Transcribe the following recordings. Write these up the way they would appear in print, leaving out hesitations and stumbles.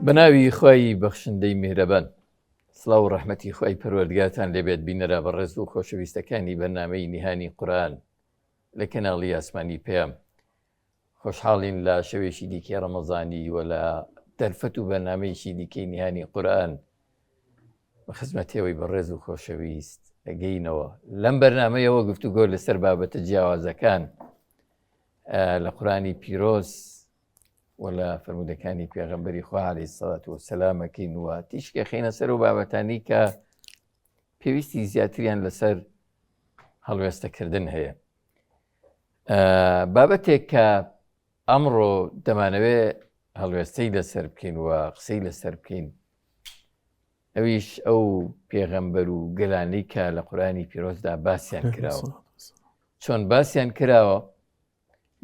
بەناوی خوای بەخشندەی میهرەبان، سڵاو و ڕەحمەتی خوای پەروەردگارتان لێبێت بینەرە بەڕێز و خۆشەویستەکانی بەرنامەی نیهانی قورئان لە کەناڵی ئاسمانی پێم. خۆشحاڵین لە شەوێکی دیکەی ڕەمەزانی و لە دەرفەت و بەرنامەیەکی دیکەی نیهانی قورئان بە خزمەتەوەی بەڕێز و خۆشەویست ئەگەینەوە. لەم بەرنامەیەوە گفتوگۆ لەسەر بابەتە جیاوازەکان لە قورئانی پیرۆز و لە فەرمودەکانی پێغەمبەری خوا عەلەیهی سەڵات وەسەلامەکەین و تیشکە خێنە سەر و بابەتانی کە پێویستی زیاتریان لەسەر هەڵوێستەکردن هەیە. بابەتێک کە ئەمڕۆ دەمانەوێ هەڵوێستەی لەسەر بکەین و قسەی لەسەر بکەین، ئەویش ئەو پێغەمبەر و گەلانەی کە لە قورئانی پیرۆزدا باسییان کراوە، چۆن باسییان کراوە،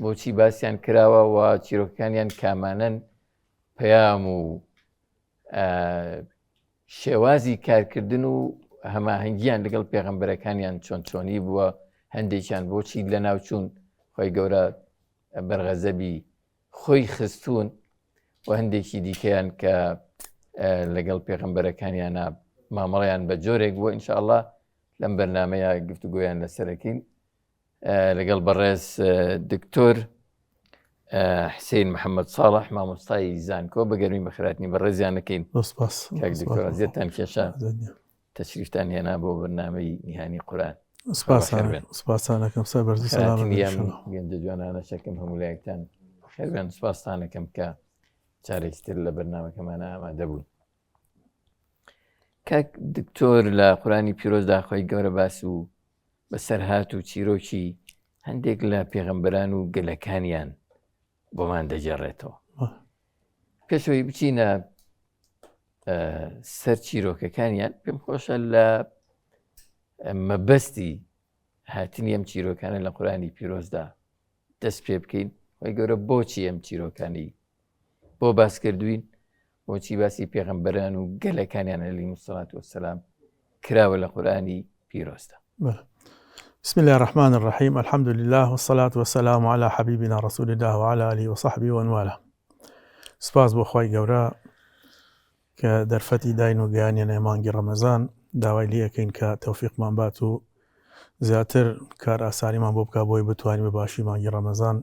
بۆچی باسییان کراوە و چیرۆکەکانیان کامانەن، پەیام و شێوازی کارکردن و هەماهەنگیان لەگەڵ پێغەمبەرەکانیان چۆن چۆنی بووە، هەندێکیان بۆچی لە ناوچوون خۆی گەورە بەرغەزەبی خۆی خستوون و هەندێکی دیکەیان کە لەگەڵ پێغەمبەرەکانیانە مامەڵەیان بە جۆرێک بووە. ئینشاءڵڵا لەم بەرنامەیە گفتوگۆیان لەسەرەکەین لەگەڵ بەڕێز دکتۆر حسین محەممەد ساڵح مامۆستای زانکۆ بەگەرمی بەخێرهاتنی بەڕێزیانەکەین. کاک دکتۆر زیێتان کێشە تەشریفتان هێنا بۆ بەرنامەی نیهانی قورئان. سپاسانەکەم سەر بەرزی گەندە جوانانە شەکەم هەمولایەکتان خێربیان سپاسانەکەم کە چارێکتر لە بەرنامەکەمانە ئامادە بوون. کاک دکتۆر لە قورئانی پیرۆزدا خۆی گەورە باس و بەسەرهات و چیرۆکی هەندێک لە پێغەمبەران و گەلەکانیان بۆمان دەجێڕێتەوە. پێشەوەی بچینە سەر چیرۆکەکانیان، پێم خۆشە لە مەبەستی هاتنی ئەم چیرۆکانە لە قورئانی پیرۆزدا دەست پێ بکەین. خۆی گەورە بۆچی ئەم چیرۆکانی بۆ باس کردوین، بۆچی باسی پێغەمبەران و گەلەکانیان عەلەیهیمو سەڵات وەسەلام کراوە لە قورئانی پیرۆزدا. بسم الله الرحمن الرحيم، الحمد لله والصلاة والسلام على حبيبنا رسول الله وعلى آله وصحبه ومن والاه. سپاس بۆ خوای گەورە کە دەرفەتی داین و گەیانیانە مانگی ڕەمەزان، داوای لێ یەکەین کە تەوفیقمان بات و زیاتر کار ئاسانیمان بۆ بکات بۆی بتوانین بە باشی مانگی ڕەمەزان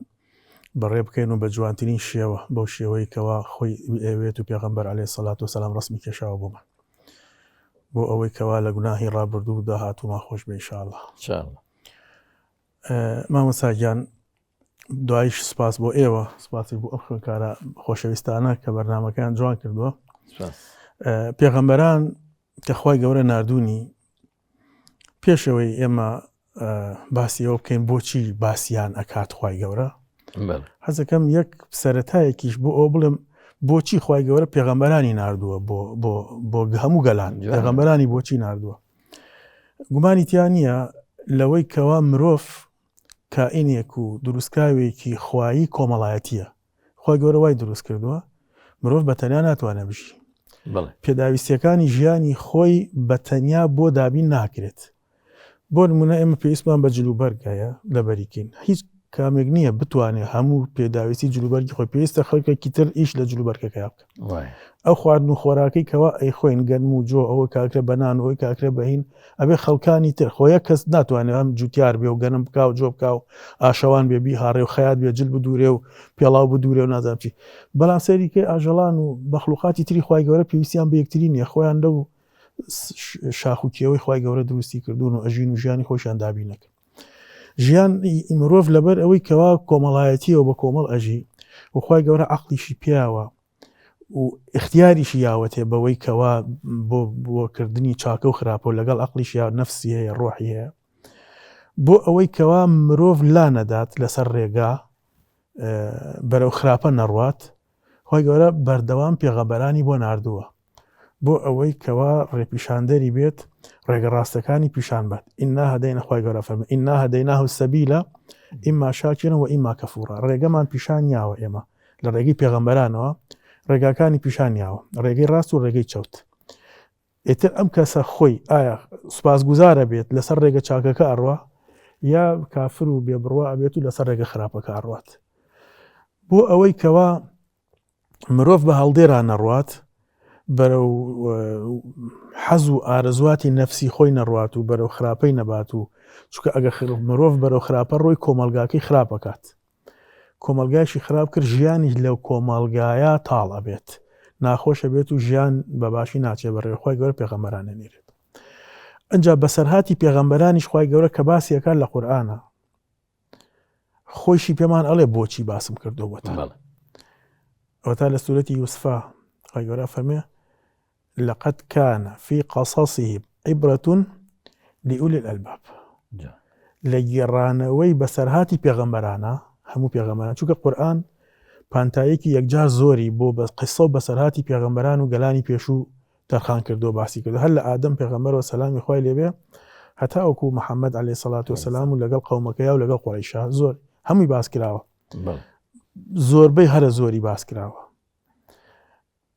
بەڕێ بکەین و بە جوانترین شێوە بەو شێوەی کەوا خۆی ئەوێت و پێغەمبەر عەلەیهی سەڵات وەسەلام ڕەسمی کێشاوە بۆمان، بۆ ئەوەی کەوا لە گوناهی ڕابردوو و داهاتوومان خۆش بێ ئینشاءڵڵا. مامۆستا گیان، دواییش سپاس بۆ ئێوە، سپاسی بۆ ئەو خوێندکارە خۆشەویستانە کە بەرنامەکان جوان کردووە. پێغەمبەران کە خوای گەورە نردوونی، پێشەوەی ئێمە باسی ئەوە بکەین بۆچی باسییان ئەکات خوای گەورە، حەزەکەم یەک سەرەتایەکیش بۆ ئەو بڵێم بۆچی خوای گەورە پێغەمبەرانی نردووە بۆ هەموو گەلان پێغەمبەرانی بۆچی نردووە. گومانی تیان نییە لەوەی کەوا مرۆڤ کائینێک و دروستکراوێکی خوایی کۆمەڵایەتیە. خوای گەورە وای دروست کردووە مرۆڤ بەتەنیا ناتوانێت بژی، پێداویستیەکانی ژیانی خۆی بەتەنیا بۆ دابین ناکرێت. بۆ نمونە ئێمە پێویستمان بە جلوبەرگایە لە بەریکین، هیچ کامێک نییە بتوانێت هەموو پێداویستی جلوبەرگی خۆی، پێویستە خەڵکێکی تر ئیش لە جلوبەرگەکە بکە. ئەو خواردن و خۆراکەی کەوا ئەی خۆین گەنم و جۆ، ئەوە کاکرە بەنان، ئەوەی کاکرە بەهین، ئەبێ خەڵکانی تر خۆیە کەس ناتوانێت ئەم جوتیار بێ و گەنم بکا و جۆ بکا و ئاشەوان بێبی هاڕێ و خەیات بێ جل بدوورێ و پێڵاو بدوورێ و نازانم چی. بەڵام سەریکەی ئاژەڵان و مەخلوقاتی تری خوای گەورە پێویستیان بە یەکتری نییە، خۆیان لەو شاخ و کێوەی خوای گەورە دروستی کردوون و ئەژین و ژیانی خۆشیان دابینەکە. ژیان مرۆڤ لەبەر ئەوەی کەوا کۆمەڵایەتیەوە بە کۆمەڵ ئەژی و خوای گەورە عەقڵیشی پیاوە و اختیاریشی یاوەتێ بەوەی کەوا بۆکردنی چاکە و خراپە و لەگەڵ عەقلیش یا نەفسی هەیە، ڕۆحی هەیە، بۆ ئەوەی کەوا مرۆڤ لا نەدات لەسەر ڕێگا بەرەو خراپە نەڕوات. خوای گەورە بەردەوام پێغەمبەرانی بۆ ناردووە بۆ ئەوەی کەوا ڕێپیشاندەری بێت، ڕێگە ڕاستەکانی پیشان بات. ئینا هەدەینە، خوای گەورە فەرمێ ئینا هەدەیناه السەبیلە ئیما شاکرا و ئیما کەفوورا. ڕێگەمان پیشانیاوە ئێمە لە ڕێگەی پێغەمبەرانەوە، ڕێگاکانی پیشانیاوە، ڕێگەی ڕاست و ڕێگەی چەوت. ئێتر ئەم کەسە خۆی ئایا سوپاسگوزارە بێت لەسەر ڕێگە چاکەکە ئەڕوا، یا کافر و بێبڕوا ئەبێت و لەسەر ڕێگە خراپەکە ئەڕوات. بۆ ئەوەی کەوا مرۆڤ بە هەڵدێران نەڕوات، بەرەو حەز و ئارەزواتی نەفسی خۆی نەڕوات و بەرەو خراپەی نەبات و چونکە ئەگە مرۆڤ بەرەو خراپە ڕۆی کۆمەلگاکەی خراپەکات. کۆمەلگایشی خراپ کرد ژیانی لەو کۆمەلگایە تاڵ ئەبێت، ناخۆشە بێت و ژیان بەباشی ناچێت بەڕێوەی خۆی گەورە پێغەمبەران نێرێت. ئەنجا بەسەرهاتی پێغەمبەرانیش خۆی گەورە کە باسیەکان لە قورئانە خۆشی پێمان ئەڵێ بۆچی باسم کردووەتە. ئەوەتا لە سورەتی یوسفا خۆی گەورە فەرمێ لقد كان في قصصهم عبرة لأولي الألباب. لە گێڕانەوەی بەسەرهاتی پێغەمبەرانە هەموو پێغەمبەران چونکە قورئان پانتایەکی یەکجار زۆری بۆ بە قسە و بەسەرهاتی پێغەمبەران و گەلانی پێشوو تەرخان کردو باسی کردو هەر لە ئادەم پێغەمبەرەوە سەلامی خوای لێبێ هەتا وەکو محەممەد عەلەیهی سەڵات وسەلام و لەگەڵ قەومەکەیە و لەگەڵ قوڕەیشا زۆر هەمووی باس کراوە، زۆربەی هەرە زۆری باس کراوە.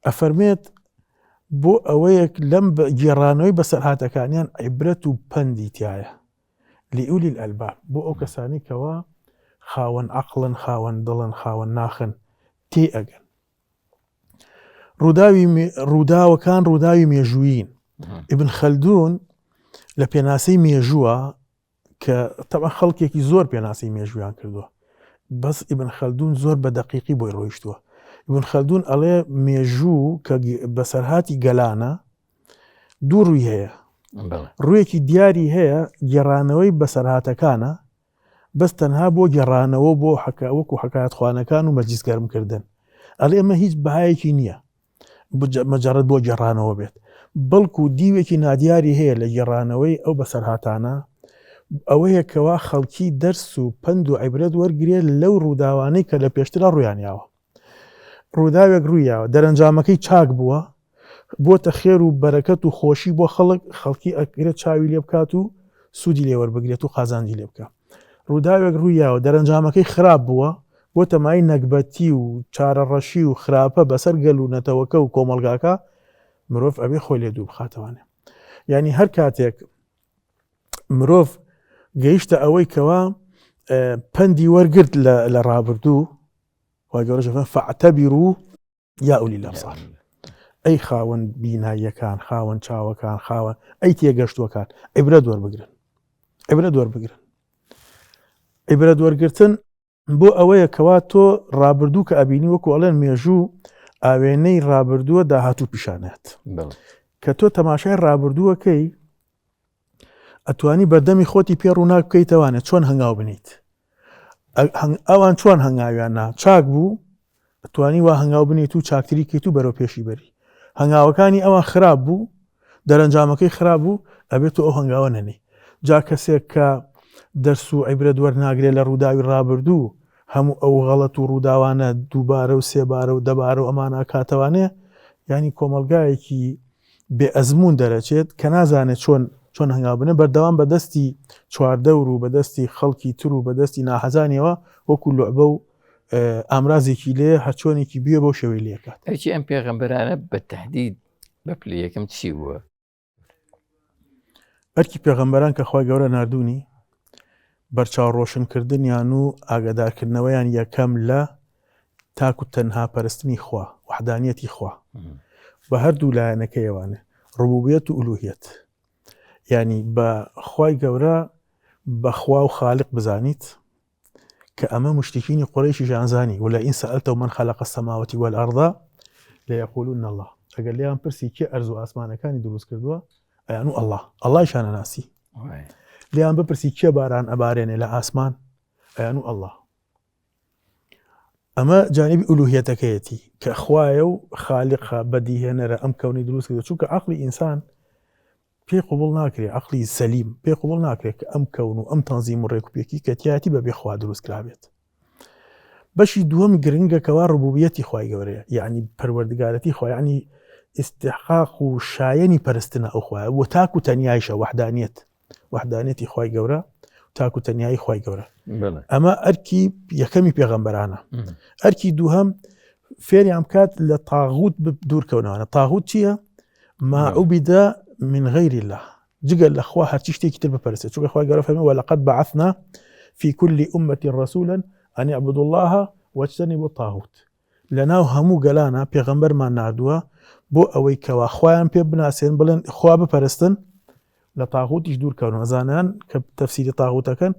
ئەفەرمێت بۆ ئەوەیەک لەم گێڕانەوەی بەسەرهاتەکانیان عیبرەت و پەندی تایە لئولی الئەلباب بۆ ئەو کەسانی کەوا خاوەن عەقڵن، خاوەن دڵن، خاوەن ناخن تێ ئەگەن. ڕووداوەکان ڕووداوی مێژوویین. ئیبن خەلدون لە پێناسەی مێژووە کە تەبا خەڵکێکی زۆر پێناسەی مێژوویان کردووە، بەس ئیبن خەلدون زۆر بە دەقیقی بۆی ڕۆیشتووە. ئیبن خەلدون ئەڵێ مێژوو کە بەسەرهاتی گەلانە دوو ڕووی هەیە، ڕوویەکی دیاری هەیە گێڕانەوەی بەسەرهاتەکانە بەس تەنها بۆ گێڕانەوە بۆ وەکو حەکایەت خوانەکان و مەجلیسگەرمکردن. ئەڵێ ئەمە هیچ بەهایەکی نییە مەجەڕەد بۆ گێڕانەوە بێت، بەڵکو دیوێکی نادیاری هەیە لە گێڕانەوەی ئەو بەسەرهاتانە ئەوەیە کەوا خەڵکی دەرس و پند و عیبرەت وەرگرێت لەو ڕووداوانەی کە لە پێشترا ڕوویانیاوە. ڕووداوێک ڕوویاوە دەرەنجامەکەی چاک بووە بۆتە خێر و بەرەکەت و خۆشی بۆ خەڵکی ئەگرێت چاوی لێ بکات و سوودی لێوەربگرێت و قازانجی لێ بکات. ڕووداوێک ڕوویاوە دەرەنجامەکەی خراپ بووە بۆ تەمای نەکبەتی و چارەڕەشی و خراپە بەسەر گەل و نەتەوەکە و کۆمەلگاکە مرۆڤ ئەبێ خۆی لێ دوو بخاتەوانێ. یعنی هەر کاتێک مرۆڤ گەیشتە ئەوەی کەوا پەندی وەرگرت لە ڕابردوو وای گەورەش فەعتەبیروا یا ئولی الئەبصار ئەی خاوەن بیناییەکان، خاوەن چاوەکان، خاوەن ئەی تێگەشتووەکان عیبرەت وەربگرن. عیبرەت وەربگرن. عیبرەت وەرگرتن بۆ ئەوەیە کەوا تۆ ڕابردوو کە ئەبینی وەکو ئەڵێن مێژوو ئاوێنەی ڕابردووە داهاتوو پیشانەت کە تۆ تەماشای ڕابردووەکەی ئەتوانی بەردەمی خۆتی پێ ڕووناک بکەیتەوانێت چۆن هەنگاو بنیت. ئەوان چۆن هەنگاویاننا چاک بوو ئەتوانی وا هەنگاو بنیت و چاکتری کەیت و بەرەو پێشی بەری. هەنگاوەکانی ئەوان خراپ بوو دەرەنجامەکەی خراپ بوو ئەبێت تۆ ئەو هەنگاوە نەنی. جا کەسێک کە دەرس و عیبرەت وەرناگرێت لە ڕووداوی ڕابردوو هەموو ئەو غەڵەت و ڕووداوانە دووبارە و سێبارە و دەبارە و ئەمانە کاتەوانێ ینی کۆمەلگایەکی بێ ئەزمون دەرەچێت کە نازانێت چۆن هەنگاو بنێ بەردەوام بەدەستی چواردەور و بەدەستی خەڵکی تر و بەدەستی ناحەزانیەوە وەکو لوعبە و ئامرازێکی لێ هەرچۆنێکی بێ بۆ شێوەی لێکات. ئەرچی ئەم پێغەمبەرانە بە تەهدید بە پلە یەکەم چی بووە؟ ئەرکی پێغەمبەران کە خۆی گەورە نردوونی بەرچاو ڕۆشنکردنیان و ئاگادارکردنەوەیان یەکەم لە تاکو تەنها پەرستنی خوا وحدانیەتی خوا بە هەردوو لایەنەکەیەوانێ ڕبوبیەت و ئولوهیەت. یعنی بە خوای گەورە بە خوا و خالق بزانیت کە ئەمە مشتکینی قوڕیشی ژانزانی ولئین سەئەلتەهم من خەلەق السەماوات والأرض لەیەقولون الله. ئەگەر لێیان پرسی کێ ئەرز و ئاسمانەکانی دروست کردووە ئەیان و الله ئەڵڵایشانە ناسی. لێیان بپرسی کێ باران ئەبارێنێ لە ئاسمان ئەیان و الله. ئەمە جانیبی ئولوهیەتەکەیەتی کە خوایە و خالقە بەدیهێنەرە ئەم کەونی دروست کردووە چونکە عەقڵی ئینسان پێی قبوڵ ناکرێت عەقڵی سەلیم پێی قبوڵ ناکرێت کە ئەم کەون و ئەم تەنزیم و ڕێکوپێکی کە تایەتی بەبێ خوا دروست کرابێت. بەشی دووەم گرنگەکەوا ڕبوبیەتی خوای گەورەیە یعنی پەروەردگارەتی خوا یعنی ئیستحقاق و شایەنی پەرستنە ئەو خوایە و تاکو تەنیایشە وحدانیەتی خوای گەورە تاکو تەنیایی خوای گەورە. ئەمە ئەرکی یەکەمی پێغەمبەرانە. ئەرکی دووهەم فێریان بکات لە تاغوت دوورکەونەوەنە. تاغوت چییە؟ ما عوبیدە من غير الله جگەل لە خوا هەرچی شتێکی تر بپەرستێت چونکە خوای گەورە فەرمێ ولقد بعثنا في كل أمة رسولا أن يعبدوا الله واجتنبوا الطاغوت. لەناو هەموو گەلانە پێغەمبەرمان نردووە بۆ ئەوەی کەوا خۆیان پێ بناسێن بڵێن خوا بپەرستن لە تاغوتیش دوورکەون ئەزانان کە تەفسیری تاغوتەکەن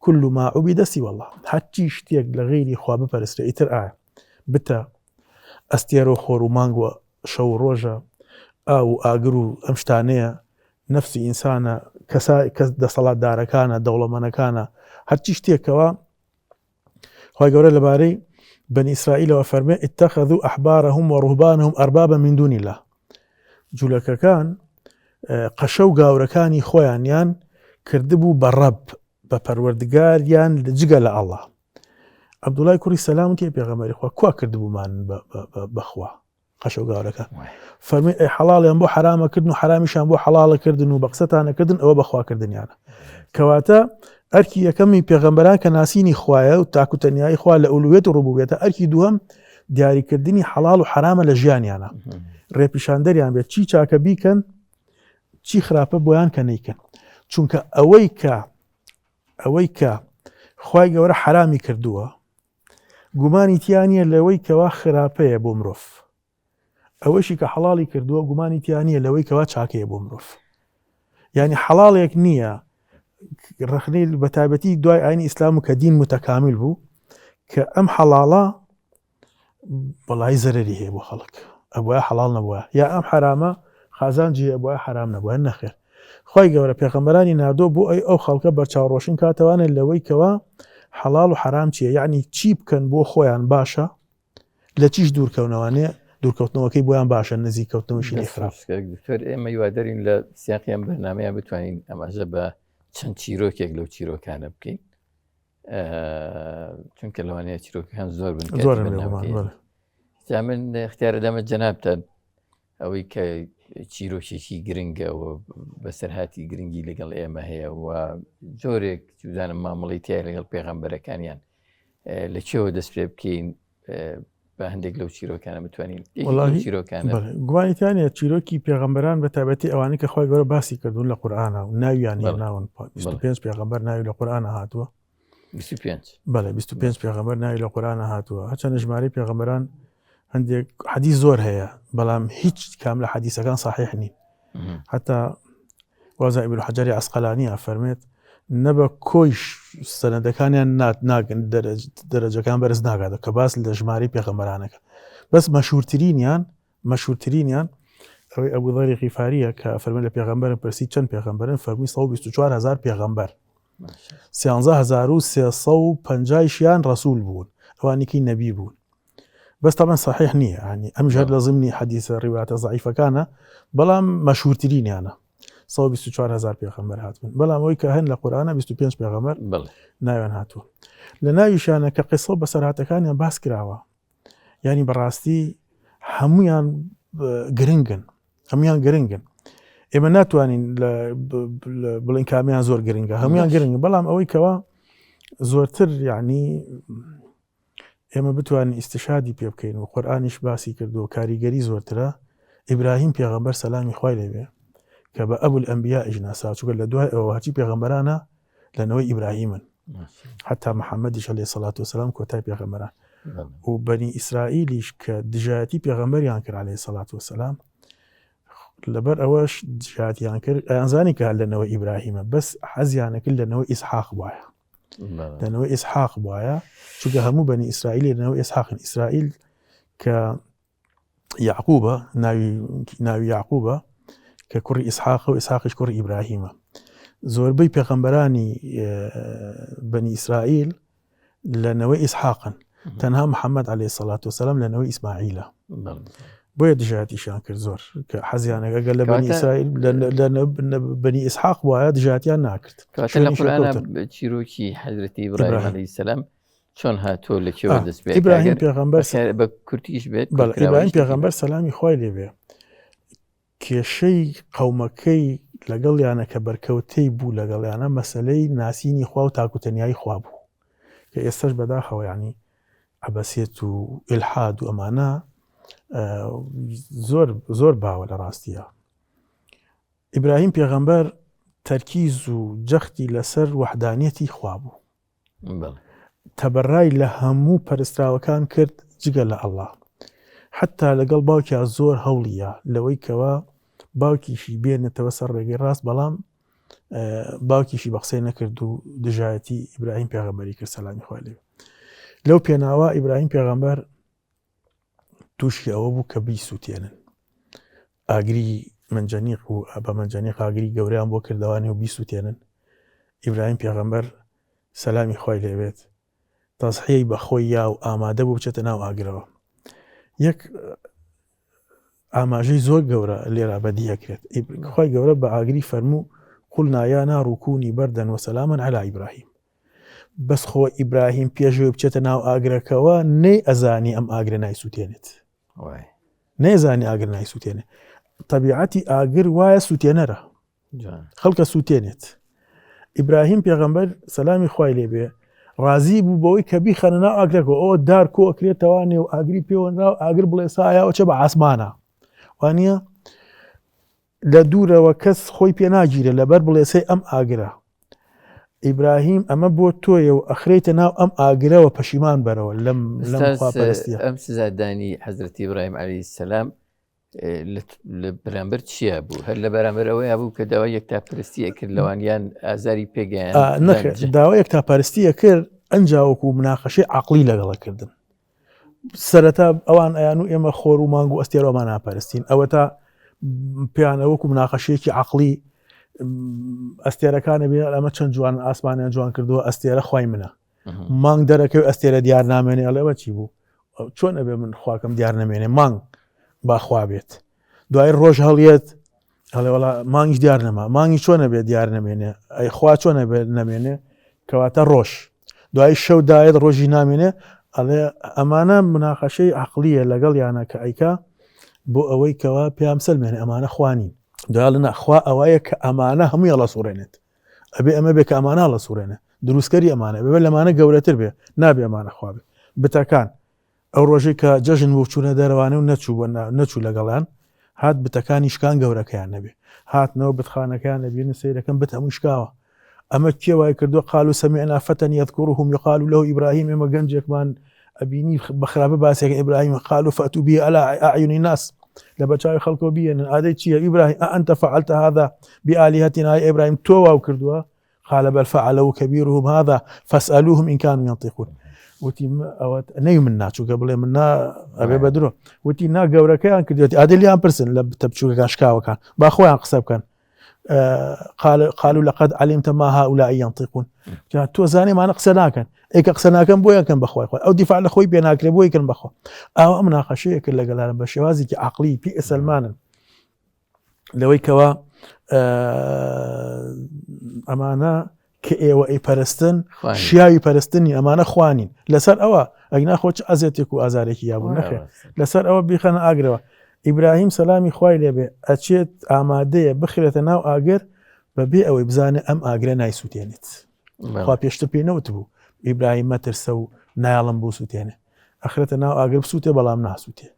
كل ما عبد سوى الله هەرچی شتێک لە غەیری خوا بپەرسترێ ئیتر ئایا بتە ئەستێرە و خۆر و مانگ و شەو و ڕۆژە ئاو و ئاگر و ئەم شتانەیە نەفسی ئینسانە کەس دەسەڵاتدارەکانە دەوڵەمەندەکانە هەرچی شتێکەوە خی گەورە لەبارەی بني إسرائيل وفرمي اتخذوا أحبارهم ورهبانهم أربابا من دون الله جولەکەکان قەشە و گاورەکانی خۆیانیان کردبوو بە ڕەب بە پەروەردگاریان جگە لە ئەڵڵا عەبدوڵای کوڕی سەلام وتی پێغەمبەری خوا کوا کردبوومان بەخوا قەشە و گاورەکان فەرمی ئەی حەڵاڵیان بۆ حرامەکردن و حرامیشان بۆ حەڵاڵەکردن و بە قسەتانەکردن ئەوە بەخواکردنیانە کەواتە ئەرکی یەکەمی پێغەمبەران کە ناسینی خوایە و تاکوتەنیایی خوا لە ئولوویەت و ڕوبوبیەتە ئەرکی دووەم دیاریکردنی حەڵاڵ و حرامە لە ژیانیانە ڕێپیشاندەریان بێت چی چاکە بیکەن چی خراپە بۆیان کە نەیکەن چونکە ئەوەی کە خوای گەورە حرامی کردووە گومانی تیانە لەوەی کەوا خراپەیە بۆ مرۆڤ ئەوەشی کە حەڵاڵی کردووە گومانی تیانە لەوەی کەوا چاکەیە بۆ مرۆڤ یعنی حەڵاڵێک نییە ڕخنەی بەتابەتی دوای ئاینی ئیسلام و کە دین متەکامل بوو کە ئەم حەڵاڵە بەڵای زەرەری هەیە بۆ خەڵک ئەوە حەڵاڵ نەبووە یا ئەم حرامە خازانجی ئەوە حرام نەبووە نەخێر خی گەورە پێغەمبەرانی نادۆ بۆ ئەو خەڵکە بەرچاوڕۆشن کاتەوانێت لەوەی کەوا حەڵاڵ و حرام چییە یعنی چی بکەن بۆ خۆیان باشە لە چیش دوورکەونەوەنێ دوورکەوتنەوەکەی بۆیان باشە نزیکەوتنەوەشی خراپ ئێمە یوادەرین لە سیاقیان بەرنامەیان بتوانین ئەماژە بە چەند چیرۆکێک لەو چیرۆکانە بکەین چونکە لەوانەیە چیرۆکەکان زۆر بن من اختیارە دەمە جەنابتان ئەوەی کە چیرۆکێکی گرنگە و بەسەرهاتی گرنگی لەگەڵ ئێمە هەیە و جۆرێک جوزانم مامەڵی تای لەگەڵ پێغەمبەرەکانیان لە چێوە دەست پێ بکەین بە هەندێک لەو چیرۆکانە بتوانین چیرۆکانە گوانیتانە چیرۆکی پێغەمبەران بە تایبەتی ئەوانەی کە خۆی گەورە باسی کردوون لە قورئانە و ناویان ناون 25 پێغەمبەر ناوی لە قورئانە هاتووە 25 بەڵێ 25 پێغەمبەر ناوی لە قورئانە هاتووە هەرچەندە ژمارەی پێغەمبەران هەندێک حەدیث زۆر هەیە بەڵام هیچ کام لە حەدیثەکان صحیح نین حتا وازە ئیبن حەجەری عەسقەلانی فەرمێت نەبە کۆیش سەنەدەکانیان ناگەن دەرەجەکان بەرز ناگاتە کە باس لە ژمارەی پێغەمبەرانەکە بەس مەشهورترینیان ئەوەی ئەبوو ذەری غیفاریە کە فەرمێت لە پێغەمبەرن پرسی چەند پێغەمبەرن فەرمی 124,000 پێغەمبەر 13,350 ڕەسوول بوون ئەوانێکی نەبی بوون بەس طبعا صحیح نییە ینی ئەم ژەر لە ضمنی حەدیثە ڕیواتە ضعیفەکانە بەڵام مەشهورترینیانە 124,000 پێغەمبەر هاتبوون بەڵام ئەوەی کە هەن لە قورئانە 25 پێغەمبەر ناویان هاتووە لە ناویشانە کە قسە و بەسەرهاتەکانیان باس کراوە ینی بەڕاستی هەمویان گرنگن ئێمە ناتوانین بڵین کامیان زۆر گرنگە هەمویان گرنگن بەڵام ئەوەی کەوا زۆرتر یعنی ئێمە بتوانین ئیستشهادی پێ بکەین و قورئانیش باسی کردو و کاریگەری زۆرترە ئیبراهیم پێغەمبەر سەلامی خوای لێبێ کە بە ئەبول ئەنبیا ئیژناسا چووکە لە دوای ئەوە هەرچی پێغەمبەرانە لەنەوەی ئیبراهیمن حتا محەممەدیش عەلەیهی سەڵات وسەلام کۆتای پێغەمبەران و بەنی ئیسرائیلیش کە دژایەتی پێغەمبەریان کرد عەلەیهی سەڵات وسەلام لەبەر ئەوەش دژایەتیان کرد ئەیانزانی کە لەنەوەی ئیبراهیمە بەس حەزیانەکرد لەنەوەی ئیسحاق بوایە لەنەوەی ئیسحاق بوایە چونکە هەموو بەنی ئیسرائیل لەنەوەی ئیسحاقن ئیسرائیل کە یعقوبە ناوی یعقوبە کە کوڕی ئیسحاق و ئیسحاقیش کوڕی ئیبراهیمە زۆربەی پێغەمبەرانی بەنی ئیسرائیل لەنەوەی ئیسحاقن تەنها محەممەد عەلەیهی سەڵات وسەلام لەنەوەی ئیسماعیلە بۆیە دژایەتیشان کرد زۆر کە حەزیانەکە گەل لە بەنی ئیسرائیل بەنی ئیسحاق وایە دژایەتیان ناکرد لە قورئانە چیرۆکی حەزرەتی ئیبراهیم عەلەیهی سەلام چۆن هاتۆ لە کێوە دەست پێ ئیبراهیم پێغەمبەر بە کورتیش بێت ئیبراهیم پێغەمبەر سەلامی خوای لێبێ کێشەی قەومەکەی لەگەڵیانە کە بەرکەوتەی بوو لەگەڵیانە مەسەلەی ناسینی خوا و تاکوتەنیایی خوا بوو کە ئێستاش بەداخەوە ینی عەبەسیەت و ئیلحاد و ئەمانە زۆر باوە لە ڕاستیە ئیبراهیم پێغەمبەر تەرکیز و جەختی لەسەر وەحدانیەتی خوا بوو تەبەڕای لە هەموو پەرستراوەکان کرد جگە لە ئەڵڵا حتا لەگەڵ باوکیا زۆر هەوڵیە لەوەی کەوە باوکیشی بێنێتەوە سەر ڕێگەی ڕاست بەڵام باوکیشی بە قسەی نەکرد و دژایەتی ئیبراهیم پێغەمبەری کرد سەلامی خوا لێبێ. لەو پێناوە ئیبراهیم پێغەمبەر تووشی ئەوە بوو کە بیسووتێنن ئاگری منجەنیق و بە منجەنیق ئاگری گەورەیان بۆ کردوانێ و بیسووتێنن. ئیبراهیم پێغەمبەر سەلامی خوای لێبێت تەزحیەی بە خۆی یا و ئامادە بوو بچێتە ناو ئاگرەوە. یەک ئاماژەی زۆر گەورە لێرە بەدیەکرێت. خی گەورە بە ئاگری فەرموو قولنا یا نار كوني بردا وسلاما على ئیبراهیم. بەس خۆ ئیبراهیم پێشەوەی بچێتە ناو ئاگرەکەەوە نەی ئەزانی ئەم ئاگرە نایسووتێنێت نێزانی ئاگر نایسووتێنێ. طبیعەتی ئاگر وایە سووتێنەرە خەڵکە سووتێنێت. ئیبراهیم پێغەمبەر سەلامی خوای لێبێ ڕازی بوو بەوەی کە بیخەنە ناو ئاگرەکەەوە ئەوە دار کۆکرێتەوانێ و ئاگری پێوەنرا و ئاگر بڵێ سایەوە چە بە ئاسمانە وانە لە دوورەوە کەس خۆی پێ ناگیرە لەبەر بڵێسەی ئەم ئاگرە. ئیبراهیم ئەمە بۆ تۆیە و ئەخرێتە ناو ئەم ئاگرەوە پەشیمان بەرەوە لەم خواپەرستیە. ئەم سزادانی حەزرەتی ئیبراهیم عەلەیهی سەلام لە بەرامبەر چییە بوو؟ هەر لە بەرامبەر ئەوەیە بوو کە داوای یەکتاپەرستیە کرد لەوانیان ئازاری پێگەیان؟ داوای یەکتاپەرستیە کرد ئەنجاوەکو مناقەشەی عەقڵی لەگەڵەکردن. سەرەتا ئەوان ئەیان و ئێمە خۆر و مانگ و ئەستێرەوەمان ناپەرستین ئەوە تا پێیانەوەکو مناقەشەیەکی عەقڵی ئەستێرەکانە بێ ئەمە چەند جوان ئاسمانیان جوان کردووە ئەستێرە خوای منە مانگ دەرەکەوی ئەستێرە دیار نامێنێ ئەڵێوە چی بوو چۆن ئەبێ من خواکەم دیار نامێنێ مانگ باخوا بێت دوای ڕۆژ هەڵیێت هەڵێ وەڵا مانگیش دیار نەما مانگی چۆنە بێت دیار نامێنێ ئەی خوا چۆنە بێت نامێنێ کەواتە ڕۆژ دوای شەو دایێت ڕۆژی نامێنێ ئەڵێ ئەمانە مناقەشەی عەقلیە لەگەڵ یانە کە ئەیکا بۆ ئەوەی کەوا پێیان سەلمێنێ ئەمانە خوانین دوای نەخوا ئەوەیە کە ئەمانە هەمووی هەڵە سوڕێنێت ئەبێ ئەمە بێ کە ئەمانە هەڵە سوڕێنێ دروستکەری ئەمانە بێ لەمانە گەورەتر بێ نابێ ئەمانە خوا بێ بتەکان ئەو ڕۆژەی کە جەژن بۆ چوونە دەرەوانە و نەچوو لەگەڵیان هات بتەکانی شکان گەورەکەیان نەبێ هاتنەوە بتخانەکەیان نەبێنە سەیرەکەم بت هەمووی شکاوە ئەمە کێوای کردووە قالوا سمعنا فتى يذكرهم يقال له إبراهيم ئێمە گەنجێکمان ئەبینی بەخراپە باسێکە ئیبراهیم قالوا فأتوا به على أعين الناس لە بەچاوی خەڵکەوە بێنن ئادەی چییە ئیبراهیم ئەنتە فعلت هذا بآلهتنا يا إبراهيم تۆ واو کردووە قال بل فعله كبيرهم هذا فاسألوهم إن كانوا ينطقون وتی ئەوە نەی من ناچووکە بڵێ من ئەبێ بەدرۆ وتی نا گەورەکەیان کردوێتی ئادەلیان پرسن لە بتە بچووکەکان شکاوەکان با خۆیان قسە بکەن قالوا لقد علمت ما هؤلاء ينطقون تۆ زانێمانە قسە ناکەن ئێکە قسە ناکەن بۆ یەکەن بەخوای خۆی ئەو دیفاع لە خۆی پێ ناکرێ بۆ یەکەن بەخۆ ئەوە مناقەشەیە کرد لەگەڵانە بە شێوازێکی عەقلی پێ ئەسەلمانن لەوەی کەوا ئەمانە کە ئێوە ئەی پەرستن شیاوی پەرستنی ئەمانە خوانین لەسەر ئەوە ئەگنا خۆ چ ئەزێتێک و ئازارێکی یابوو نەخێ لەسەر ئەوە بیخەنە ئاگرەوە. ئیبراهیم سەلامی خوای لێبێ ئەچێت ئامادەیە بخرێتە ناو ئاگر بەبێ ئەوەی بزانێ ئەم ئاگرە نایسووتێنێت خوا پێشتر پێ نەوت بوو ئیبراهیم مەترسە و نایڵم بوو سووتێنێ ئەخرێتە ناو ئاگر بسووتێ بەڵام ناسووتێ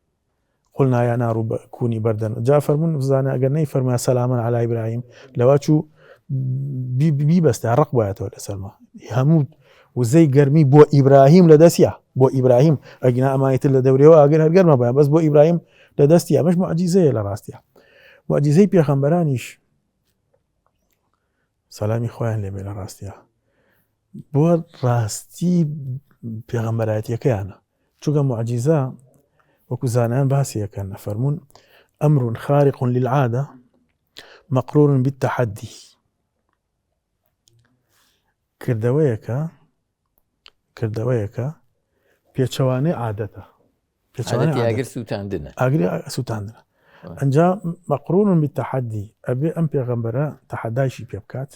قولنا یا نار كوني بردا جا فەرموون بزانە ئەگەر نەی فەرموویە سەلامان عەلا ئیبراهیم لەوا چوو بیبەستە ڕق بایەتەوە لەسەرما هەموو وزەی گەرمی بۆ ئیبراهیم لە دەستیا بۆ ئیبراهیم ئەگنا ئەمانیتر لە دەورەوە ئاگر هەرگەرمە بایە بەس بۆ ئیبراهیم لە دەستی ئەمەش موعجیزەیە لە ڕاستیە موعجیزەی پێغەمبەرانیش سەلامی خۆیان لێبێ لە ڕاستیە بۆ ڕاستی پێغەمبەرایەتیەکەیانە چونکە موعجیزە وەکو زانایان باسی یەکەن فەرموون ئەمر خارق للعادة مقرون بالتحدي کردەوەیەکە پێچەوانەی عادەتە ئاگر سووتاندنە ئاگری سووتاندنە ئەنجا مەقرون بالتحدي ئەبێ ئەم پێغەمبەرە تەحەدایشی پێ بکات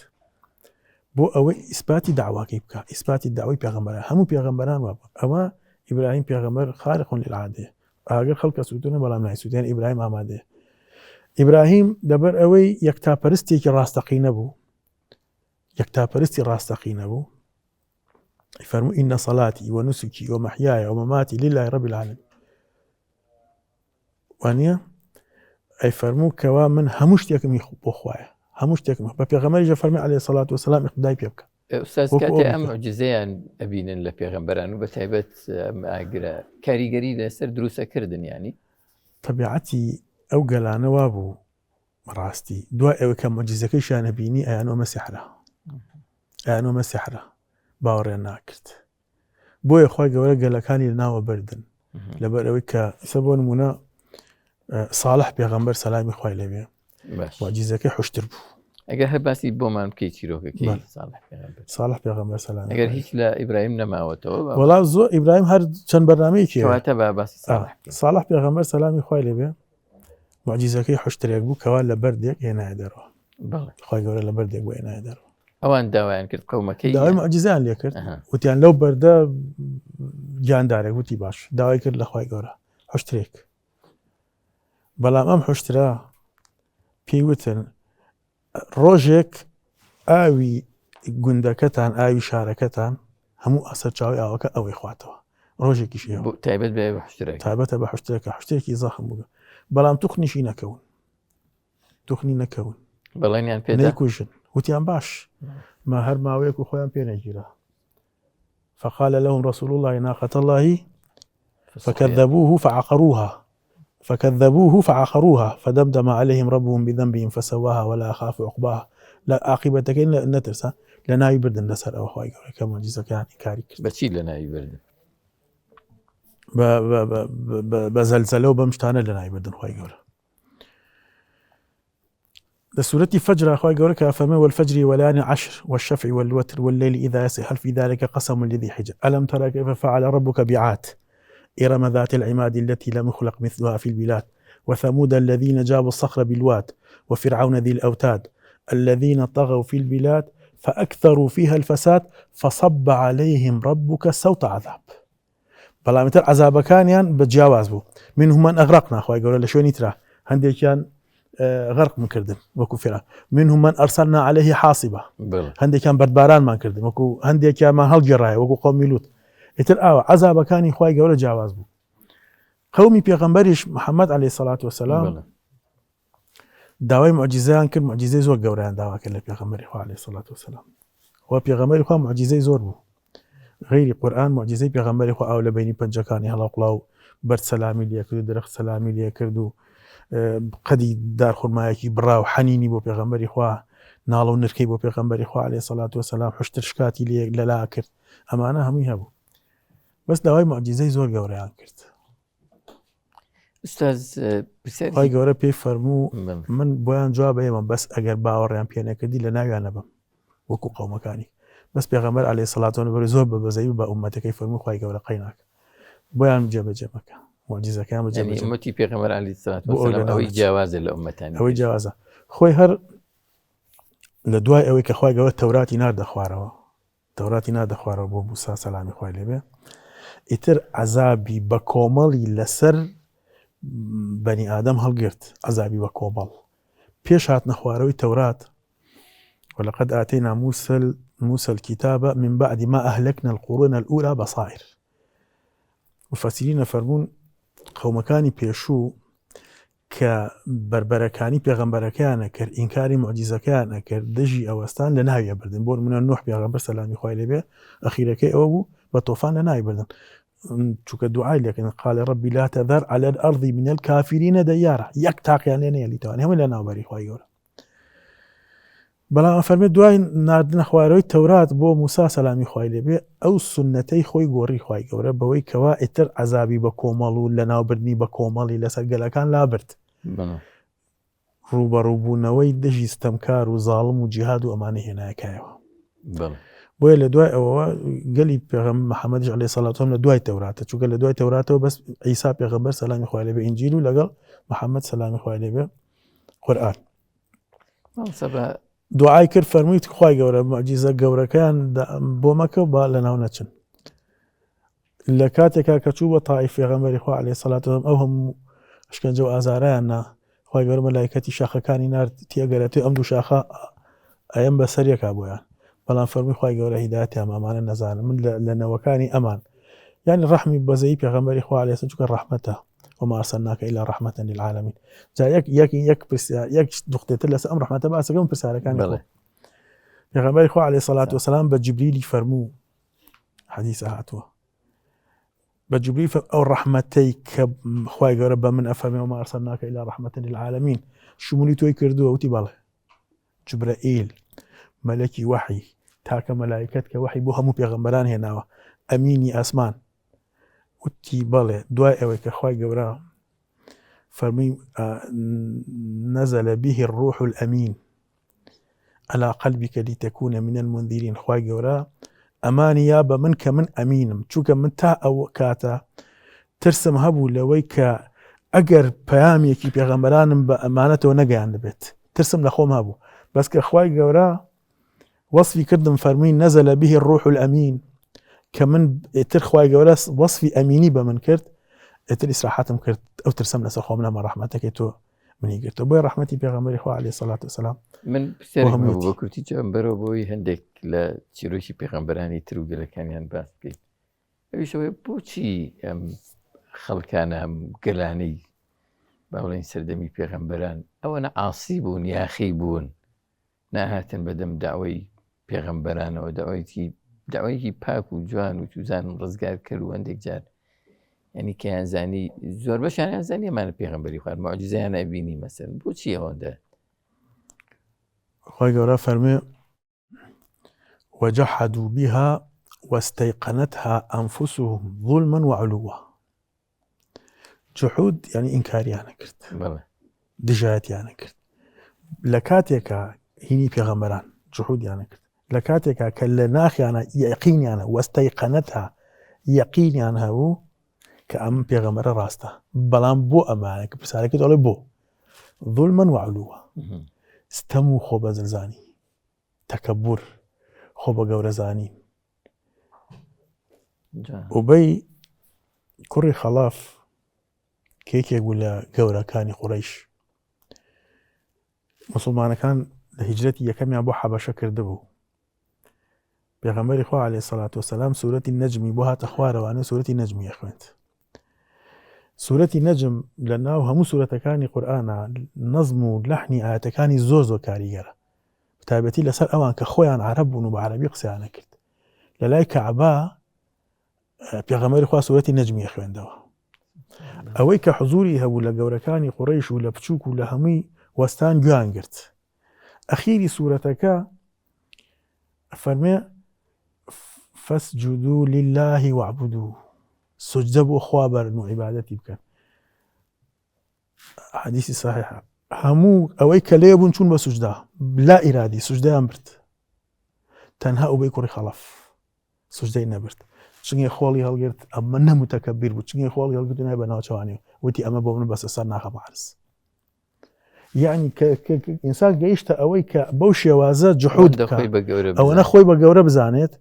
بۆ ئەوەی ئیسباتی داواکەی بکات ئیسباتی داوای پێغەمبەرە هەموو پێغەمبەران وابوو ئەوە ئیبراهیم پێغەمبەر خارق للعادة ئاگر خەڵکە سووتونە بەڵام نایسووتێن ئیبراهیم ئامادەیە. ئیبراهیم لەبەر ئەوەی یەکتاپەرستێکی ڕاستەقی نەبوو یەکتاپەرستی ڕاستەقی نەبوو فەرموو ئینە صەلاتی وەنوسکی ومەحیایە ومەماتی لله رب العالمین وانە ئەی فەرموو کەوا من هەموو شتێکم بۆ خوایە هەموو شتێکم بە پێغەمبەریش فەرمی عەلەیهی سەڵات وسەلام ئیقتیدای پێ بکە. ئوستاز کاتێ ئەم موعجیزەیان ئەبینن لە پێغەمبەران و بەتایبەت ئەم ئاگرە کاریگەری لەسەر دروستەکردن ینی طبیعەتی ئەو گەلانەوە بوو ڕاستی دوای ئەوە کە مۆجیزەکەیشیانە بینی ئەیانۆمە سیحرە باوەڕێن ناکرد بۆیە خۆی گەورە گەلەکانی لەناوە بردن لەبەر ئەوەی کە ئیسە بۆ نمونە ساڵح پێغەمبەر سەلامی خوای لەبێ مۆجیزەکەی حوشتر بوو ئەگەر هەر باسی بۆمان بکەی چیرۆکەکەی ساڵح پێغەمبەر سەلام ئەگەر هیچ لە ئیبراهیم نەماوەتەوە وەڵام زۆر ئیبراهیم هەر چەند بەرنامەیەکی کەواتە بە باسی ساڵح پێغەمبەر سەلامی خوای لەبێ مۆجیزەکەی حوشترێک بوو کەوا لە بەردێک هێنایە دەرەوە خۆی گەورە لە بەردێک بۆ هێنایە دەرەوە ئەوان داوایان کرد قەومەکەی داوای مۆجیزەیان لێ کرد وتیان لەو بەردە گیاندارێک وتی باش داوای کرد لە خۆی گەورە حوشترێک بەڵام ئەم حوشترە پێی وتن ڕۆژێک ئاوی گوندەکەتان ئاوی شارەکەتان هەموو ئەسەر چاوی ئاوەکە ئەوەی خواتەوە ڕۆژێکیش تایبەت بێ تایبەتە بە حوشتێکە حوشتێکی زەخم بوو بەڵام توخنیشی نەکەون توخنی نەکەون بەڵێنیان پێ نەیکوژن وتیان باش ما هەر ماوەیەک و خۆیان پێ نەگیرا فقال لهم رسول الله ناقة الله فكذبوه فعقروها فدمدم عليهم ربهم بذنبهم فسواها ولا أخاف عقباها لا عاقبتك إلا نترسى لنا يبردن لسر أو خواهي كما جزاك يعني كاريك بشي لنا يبردن بزلزله وبمشتانه لنا يبردن خواهي قوله لسورة فجر خواهي قوله كافرمي والفجر وليال عشر والشفع والوتر والليل إذا يسر هل في ذلك قسم لذي حجر ألم ترى كيف فعل ربك بعاد إرم ذات العماد التي لم يخلق مثلها في البلاد وثمود الذين جابوا الصخر بالواد وفرعون ذي الأوتاد الذين طغوا في البلاد فأكثروا فيها الفساد فصب عليهم ربك سوط عذاب بلا مثل عذاب كان يعني بتجاوز بو منهم من أغرقنا أخوي يقول لشو نترى هندي كان غرق من كردن وكو فرع منهم من أرسلنا عليه حاصبة هندي كان بردباران ما كردن وكو هندي كان ما هالجراي وكو قوم لوط ئیتر ئاوە عەزابەکانی خوای گەورە جیاواز بوو قەومی پێغەمبەریش محەممەد عەلەیهی سەڵات وەسەلام داوای موعجیزەیان کرد موعجیزەی زۆر گەورەیان داوا کرد لە پێغەمبەری خوا عەلەیهی سەڵات وەسەلام خوا پێغەمبەری خوا موعجیزەی زۆر بوو غەیری قورئان موعجیزەی پێغەمبەری خوا ئاو لە بینی پەنجەکانی هەڵەقڵاو بەرد سەلامی لێ کرد و درەخت سەلامی لێ کرد و قەدی دارخورمایەکی بڕا و حەنینی بۆ پێغەمبەری خوا ناڵە و نرکەی بۆ پێغەمبەری خوا عەلەیهی سەڵات وەسەلام حوشتر شکاتی لێ لەلا کرد ئەمانە هەمووی هەبوو بەس داوای موعجیزەی زۆر گەورەیان کرد خی گەورە پێی فەرموو من بۆیان جواب ئێمە بەس ئەگەر باوەڕیان پێ نەکردی لە ناویان نەبم وەکو قەومەکانی بەس پێغەمبەر عەلەیهی سەڵات وەسەلام زۆر بە بەزەیی بە ئوممەتەکەی فەرموو خی گەورە قەیناک بۆیان جێبەجێ مەکە موعجیزەکەیان بەجێبەجێ ئومەتی پێغەمبەر عەلەیهی سەڵات وەسەلام ئەوەی جیاوازە لە ئوممەتانی ئەوەی جیاوازە خۆی هەر لە دوای ئەوەی کە خی گەورە تەوراتی ناردە خوارەوە بۆ موسا سەلامی خوای لێبێ ئیتر عەزابی بە کۆمەڵی لەسەر بەنی ئادەم هەڵگرت عەزابی بە کۆمەڵ پێش هاتنە خوارەوەی تەورات ولقد آتينا موسى الكتاب من بعد ما أهلكنا القرون الأولى بصائر مفسرین فەرموون قەومەکانی پێشوو کە بربەرەکانی پێغەمبەرەکەیانە کرد ئینکاری موعجیزەکەیانە کرد دژی ئەوەستان لە ناویە بردن بۆ نمونە نوح پێغەمبەر سەلامی خوای لێبێ ئەخیرەکەی ئەوە بوو بە تۆفان لە ناوی بردن چونکە دوعای لێکردن قال ربي لا تذر على الأرض من الكافرين ديارا یەک تاقیان لێ نەیە لیتوانی هەمووی لە ناوبەری خوای گەورە بەڵام فەرمێ دوای ناردنە خوارەوەی تەورات بۆ موسا سەلامی خوای لێبێ ئەو سونەتەی خۆی گۆڕی خوای گەورە بەوەی کەوا ئیتر عەزابی بە کۆمەڵ و لە ناوبردنی بە کۆمەڵی لەسەر گەلەکان لابرد ڕوبەڕووبوونەوەی دژی ستەمکار و زاڵم و جیهاد و ئەمانە هێنایەکایەوە بۆیە لە دوای ئەوە گەلی پێغەمبەر محەممەدیش عەلەیهی سەڵات وەسەلام لە دوای تەوراتە چونکە لە دوای تەوراتەوە بەس عیسا پێغەمبەر سەلامی خوای لێبێ ئینجیل و لەگەڵ محەممەد سەلامی خوای لێبێ قورئان دوعای کرد فەرمووی خوای گەورە موعجیزە گەورەکەیان بۆ مەکە با لەناو نەچن لە کاتێکا کە چوو بە تائیف پێغەمبەری خوا عەلەیهی سەڵات وەسەلام ئەو هەموو شکنجە و ئازارەیان نا خوای گەورە مەلایکەتی شاخەکانی نارد تێگەرێتی ئەم دوو شاخە ئەیەم بەسەریەکا بۆیان بەڵام فەرمووی خوای گەورە هیدایەتیان ئەمانە نەزانم من لە نەوەکانی ئەمان یعنی ڕەحمی بەزەیی پێغەمبەری خوا عەلەیهی سەڵات چونکە ڕەحمەتە وما أرسلناك إلا رحمة للعالمين جا يك دختێتر لەسەر ئەم ڕەحمەتە باسەکەم پرسیارەکانی خۆ پێغەمبەری خوا عەلەیهی سەڵات وەسەلام بە جیبریلی فەرموو حەدیثە هاتووە بجبريل أو رحمتيك خواي رب من أفهم وما أرسلناك إلى رحمة للعالمين شمولي توي كردو أوتي باله جبرائيل ملكي وحي تاك ملائكتك وحي بوها مو بيغمبران هنا أميني أسمان وتي باله دعاء أويك خواي قبرا فرمي نزل به الروح الأمين على قلبك لتكون من المنذرين خواي قبرا أماني يابا منك من أمينم چوك من تا أو كاتا ترسم هبو لويك أجر بياميكي بيغمبرانم بأمانته نقيان لبيت ترسم لخوم هبو بس كخواي قبرا وصفي كردم فرمين نزل به الروح الأمين كمن ترخواي قبرا وصفي أميني بمن كرد إسراحاتم كرد أو ترسم لسخومنا من رحمتك تو مني قلت بوي رحمتي بيغمبري خوا عليه الصلاة والسلام من بسیاری أبو بكر تيجان برو بوي هندك لا تشيروشي بيغمبراني تروق لكانيان باس بي أبي شوي بوشي خلقان هم قلاني باولين سردمي بيغمبران أو أنا عاصيبون يا خيبون ناهاتن بدم دعوي بيغمبران أو دعوي باك وجوان وجوزان رزقار كلو عندك جار يعني كان زاني زور باش يعني زاني ما بيغمبري خوار معجزة أنا أبيني مثلا بوشي هوندا خواهي قولا فرمي وجحدوا بها واستيقنتها أنفسهم ظلما وعلوا جحود يعني إنكار يعني كرت دجايت يعني كرت لكاتيك هيني بيغمبران جحود يعني كرت لكاتيك كالناخ يعني يقين يعني واستيقنتها يقين يعني هو كأم بيغمبر راسته بلان بو أمانك بسالك تقول بو ظلما وعلوا استمو خوب زلزاني تكبر خوب قورزاني وبي كوري خلاف كيك يقول قورا كاني قريش مسلمان كان لهجرتي يكمي أبو حبشة كردبو بيغمبر إخوة عليه الصلاة والسلام سورة النجم بوها تخوار وأنا سورة النجم يا أخوانت سورة النجم لأنه هم سورة كاني قرآن نظم لحني آتكاني زوزو كاريجرة بتابتي لسر أوان كخويان عرب ونو بعربي قسيانا كرت للاي كعبا بيغمبر إخوة سورة النجم يا أخوان دوا أوي كحضوري هبو لقوركاني قريش ولا بتشوك ولا همي وستان جوان قرت أخيري سورتك فرمي فاسجدوا لله واعبدوا سجدوا خوابر نوع عبادتي بكن حديثي صحيح همو أوي كليبون شون بسجدة لا إرادي سجدة أمرت تنها أبي كوري خلف سجدة نبرت شنو خوالي هالقرت أما أنا متكبر بشنو خوالي هالقرت أنا بناء شواني وتي أما بومن بس صرنا خبارس يعني إنسان جيشته أوي كبوشي وازات جحود أو أنا خوي بجورب زانيت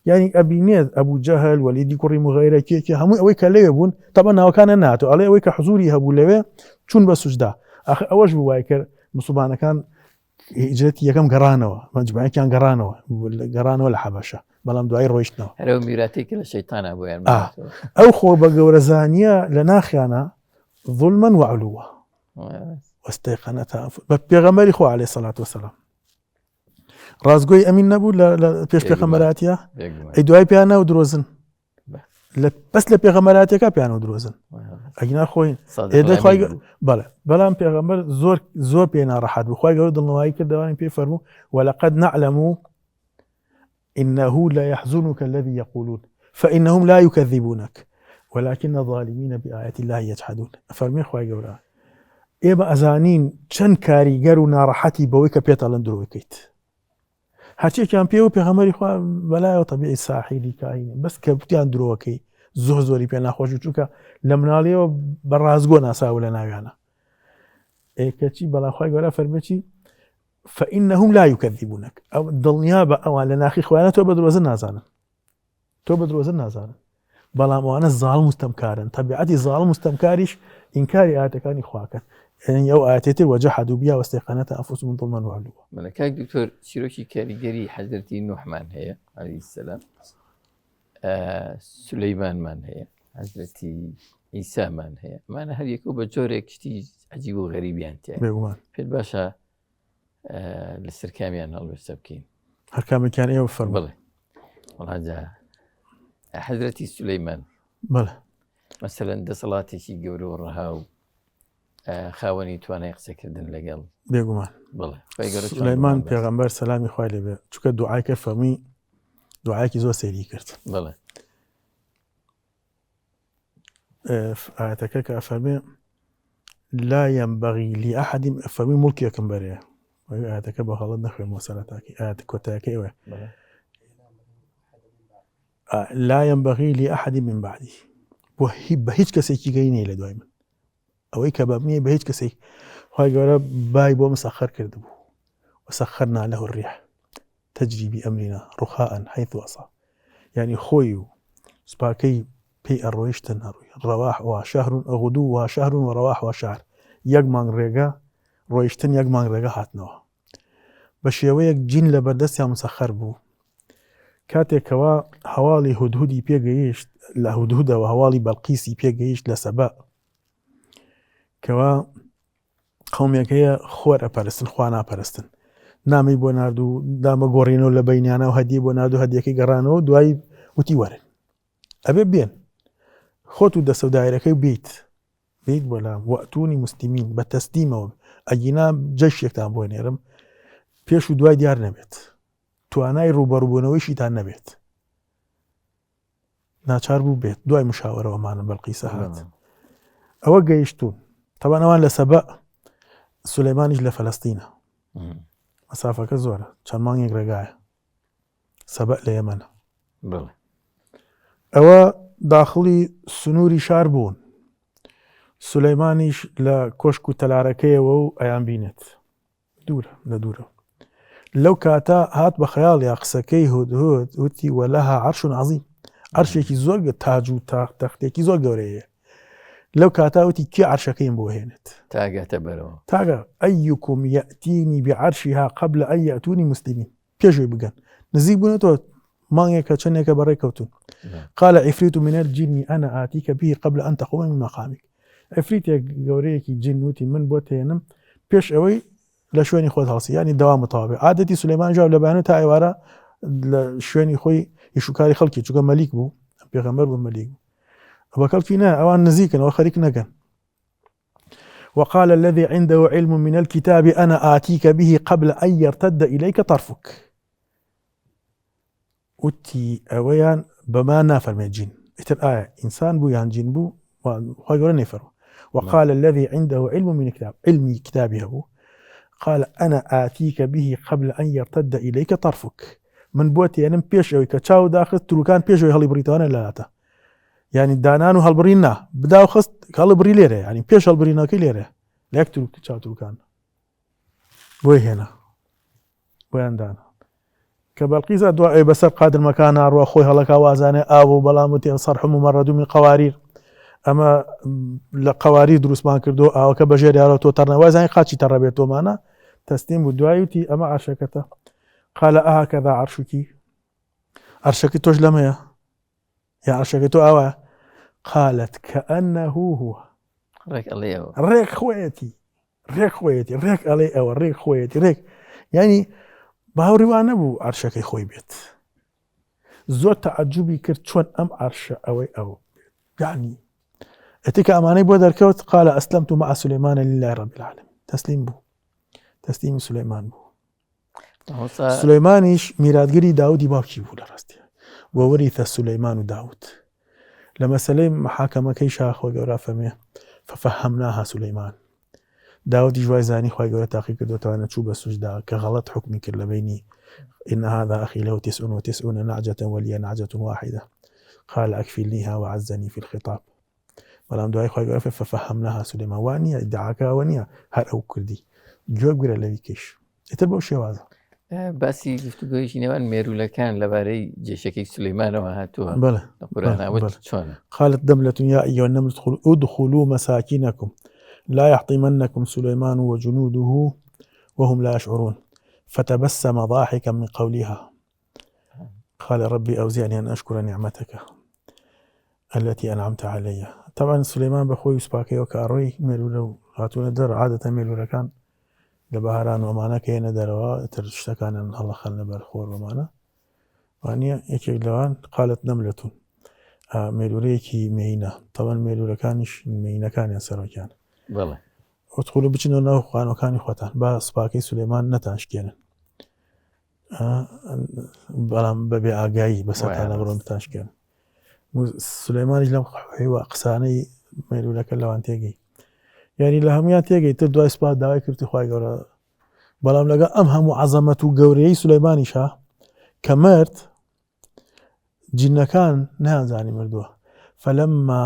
يعني أبينيت أبو جهل وليدي كوري مغيرة كي همو أوي كليبون طبعا هو كان ناتو عليه أوي كحضوري هبو لبه شون بسجدة أخ أوج بوايكر مصوبانا كان هجرتي يكم قرانوا مجموعي كان قرانوا لحبشة بلام دعاي رويشنا هلو ميراتي كلا شيطان أبو يعني أو خو بقورزانية لناخيانا ظلما وعلوا واستيقنتها بيغمبر إخوة عليه الصلاة والسلام رازقوي أمين نبو لبيش بيغمبراتيا أي دعاي بيانا ودروزن بس لبيغمبراتيا بيانا ودروزن أجنا خوين إذا خوي بلام بيغمبر زور بينا راحت بخوي قالوا ضل نواي كده بيفرموا ولقد نعلم إنه لا يحزنك الذي يقولون فإنهم لا يكذبونك ولكن الظالمين بآيات الله يجحدون فرمي خوي قالوا إيبا أزانين چەند کاریگەر و ناڕەحەتی بەوەی کە پێتەڵێن درۆکەیت هەرچێکیان پێ و پێغەمبەری خوا بەلایەوە تەبیعی ساحیری کاینە بەس کە وتیان درۆکەی زۆری پێ ناخۆش چونکە لە مناڵیەوە بە ڕازگۆ ناساو لە ناویانە کەچی بەڵام خوای گەورە فەرمێکی فإنهم لا يكذبونك أو دڵنیا بە ئەوان لە ناخی خۆیانە تۆ بە درۆزن نازانن بەڵام ئەوانە زاڵم مستەمکارن تەبیعەتی زاڵم مستەمکاریش ئینکاری ئاەتەکانی خواکەن يعني أو آتيتر وجحدوا بها واستيقنتها أنفسهم ظلما وعلوا. ملكاك دكتور شيروشي كاريجري حضرتي نوح من هي عليه السلام سليمان من هي حضرتي عيسى من هي معنا هل يكون بجورك شتي عجيب وغريب يعني في الباشا للسركامي أنا الله السبكين هركامي كان إيه وفرم بله والله جاء حضرتي سليمان بله مەسەلەن دەسەڵاتێکی گەورە و ڕەها و خاوەنی توانای قسەکردن لەگەڵ بێگومان بڵێ سولەیمان پێغەمبەر سەلامی خوای لێبێ چونکە دوعای کرد فەرمووی دوعایەکی زۆر سەیری کرد بڵێ ئاەتەکە کە ئەفەرمێ لا ينبغي لأحد فەرمووی موڵکێکم بەرەیە ئاەتەکە بە هەڵت نەخوێنمەوە سەرەتاکەی ئاەت کۆتایەکەی ئەوێ لا ينبغي لأحد من بعدي بە هیچ کەسێکی گەی نەی لە دوای من ئەوەی کە بەمنیە بە هیچ کەسێک خوای گەورە بای بۆ مسەخەر کردبوو وسەخەرنا له الريح تجري بأمرنا رخاء حيث أصاب يعني خۆی و سوپاکەی پێی ئەڕۆیشتن ڕەواح وشهر غدو وشهر وڕەواح وشهر یەک مانگ ڕێگە ڕۆیشتن یەک مانگ ڕێگە هاتنەوە بە شێوەیەک جین لە بەردەستیان مسەخەر بوو کاتێکەوە هەواڵی هودهودی پێگەیشت لە هودهودەوە هەواڵی بەڵقیسی پێگەیشت لە سەبا کەوا قەومێک هەیە خۆر ئەپەرستن خوا ناپەرستن نامی بۆ نردوو دامە گۆڕینەوە لە بەینیانە و هەدیە بۆ نردوو هەدیەکەی گەڕانەوە دوای وتی وەرن ئەبێ بێن خۆت و دەسە و دایرەکەی بیت بۆ لام وەتونی مسلمین بە تەسلیمەوە ئەگینا جەشێکتان بۆ نێرم پێش و دوای دیار نەبێت توانای ڕوبەڕووبوونەوەیشیتان نەبێت ناچار بوو بێت دوای مشاوەرەوەمانە بەڵقیسە هات ئەوە گەیشتون تەبان ئەوان لە سەبە سولەیمانیش لە فەلەستینە مەسافەکە زۆرە چەند مانگێک ڕێگایە سەبە لە یەمەنە ئەوە داخڵی سنووری شار بوون سولەیمانیش لە کۆشک و تەلارەکەیەوە و ئەیان بینێت دوورە لە دوورە لەو کاتە هات بە خەیاڵ یا قسەکەی هودهود وتی وەلەها عەرش عەظیم عەرشێکی زۆر تاج و تەختێکی زۆر گەورەیە لەو کاتە وتی کێ عەرشەکەیم بۆ هێنێت تاگاتە بەرەوە تاگە ئەیکم یەئتینی بعەرشیها قبل ئەن یەئتونی مسلمین پێشوی بگەن نزیک بوونەتەوە مانگێکە چەندێکە بەڕێکەوتون قال عفريت من الجن أنا آتيك به قبل أن تقوم من مقامك عفريتێک گەورەیەکی جن وتی من بۆ تێنم پێش ئەوەی لە شوێنی خۆت هەڵسی ینی دەوام تەواوێ عادەتی سولەیمان ژاو لە بەیانە تا ئێوارە لە شوێنی خۆی ئیشوکاری خەڵکی چووکە مەلیک بوو پێغەمبەر بوو مەلیک بوو بە کەڵکی نە ئەوان نزیکن ئەوە خەریک نەکەن وقال الذي عنده علم من الكتاب أنا آتيك به قبل أن يرتد إليك طرفك وتی ئەوەیان بەما نافەرمێت جین ئیتر ئایا ئینسان بوو یان جین بوو خۆی گەورە نەیفەرموو وقال الذي عنده علم من الكتاب علمي كتابي هو قال أنا آتيك به قبل أن يرتد إليك طرفك من بۆ تێنم پێش ئەوەی کە چاو داخست تروکان پێشەوەی هەڵی بریتەوە لەلاتە ینی دانان و هەڵبڕین نا بدا و خست هەڵی بری لێرە ینی پێش هەڵبرینەکەی لێرە لە یەک چاو تروکان بۆی هێنا بۆیان دانا کە بەڵقیزە دوای بەسەر قادر مەکان ئاڕوە خۆی هەڵەکە وازانێ ئاو و بەڵام وتی سەرحم و مەڕەد من قەواریر ئەمە لە قەواری دروستمان کردو ئاوەکە بەژێر یاڕە تۆ تەڕنەوە زانین قاچی تەڕەبێت تۆمانە تەسلیم بوو دوای وتی ئەمە عەرشەکەتە قال ئەهەکەذا عەرشوکی عەرشەکەی تۆش لەمەیە یا عەرشەکەی تۆ ئەوە قالت كأنه هو ڕێک ئەڵێەوە ڕێک خۆیەتی ڕێک ئەڵێ ئەوە ڕێک خۆیەتی ڕێک ینی باوەڕیوان نەبوو عەرشەکەی خۆی بێت زۆر تەعەجوبی کرد چۆن ئەم عەرشە ئەوەی ئەو یعنی ئەتیکە ئەمانەی بۆ دەرکەوت قال أسلمت مع سليمان لله رب العالمين تەسلیم بوو تەسلیمی سولەیمان بوو سولەیمانیش میراتگەری داودی باوکی بوو لە ڕاستیە وەوەریثە سولەیمان و داود لە مەسەلەی محاکەمەکەی شا خۆی گەورە فەرمێ ففەهەمناها سولەیمان داودی جوای زانی خۆی گەورە تاقی کردوتەوە نەچوو بە سوجدا کە غەڵەت حکمی کرد لە بینی إن هذا أخي له 99 نعجة ولي نعجة واحدة قال أكفلنيها وعزني في الخطاب بەڵام دوای خۆی گەورە ففەهەمناها سولەیمان وانە ئیدعاکەوە نییە هەر ئەو کردی گوێ بگرە لەوی کەش ئیتر بەو شێوازە باسی گفتوگۆیشی نێوان مێرولەکان لەبارەی جێشەکەی سولەیمانەوە هاتووە بەڵێ لە قورئانەوە چۆن قالت نملة يا أيها النمل ادخلوا مساكنكم لا يحطمنكم سليمان وجنوده وهم لا يشعرون فتبسم ضاحكا من قولها قال ربي أوزعني أن أشكر نعمتك التي أنعمت علي طبعا سليمان بخوي سباكي وكاروي ميلولو هاتونا در عادة ميلولا كان لبهاران ومانا كينا دروا ترشتكان أن الله خلنا بالخور ومانا وانيا يكي لوان قالت نملة مێلوورەیەکی مێینە تەوان مێلوورەکانیش مێینەکانیان سەرۆکیان بەڵێ ئۆتخۆلە بچنەوە ناو خوانەکانی خۆتان با سوپاکەی سولێمان نەتانشکێنن بەڵام بەبێ ئاگایی بەسەرتا لە بڕۆن بتانشکێن سولەیمانیش لەم حیوە قسانەی مێلوورەکە لەوان تێگەی یعنی لە هەمویان تێگەی تر دوای سوپات داوای کردی خوای گەورە بەڵام لەگە ئەم هەموو عەزەمەت و گەورەیەی سولەیمانیشە کە مرد جینەکان نەیانزانی مردووە فلما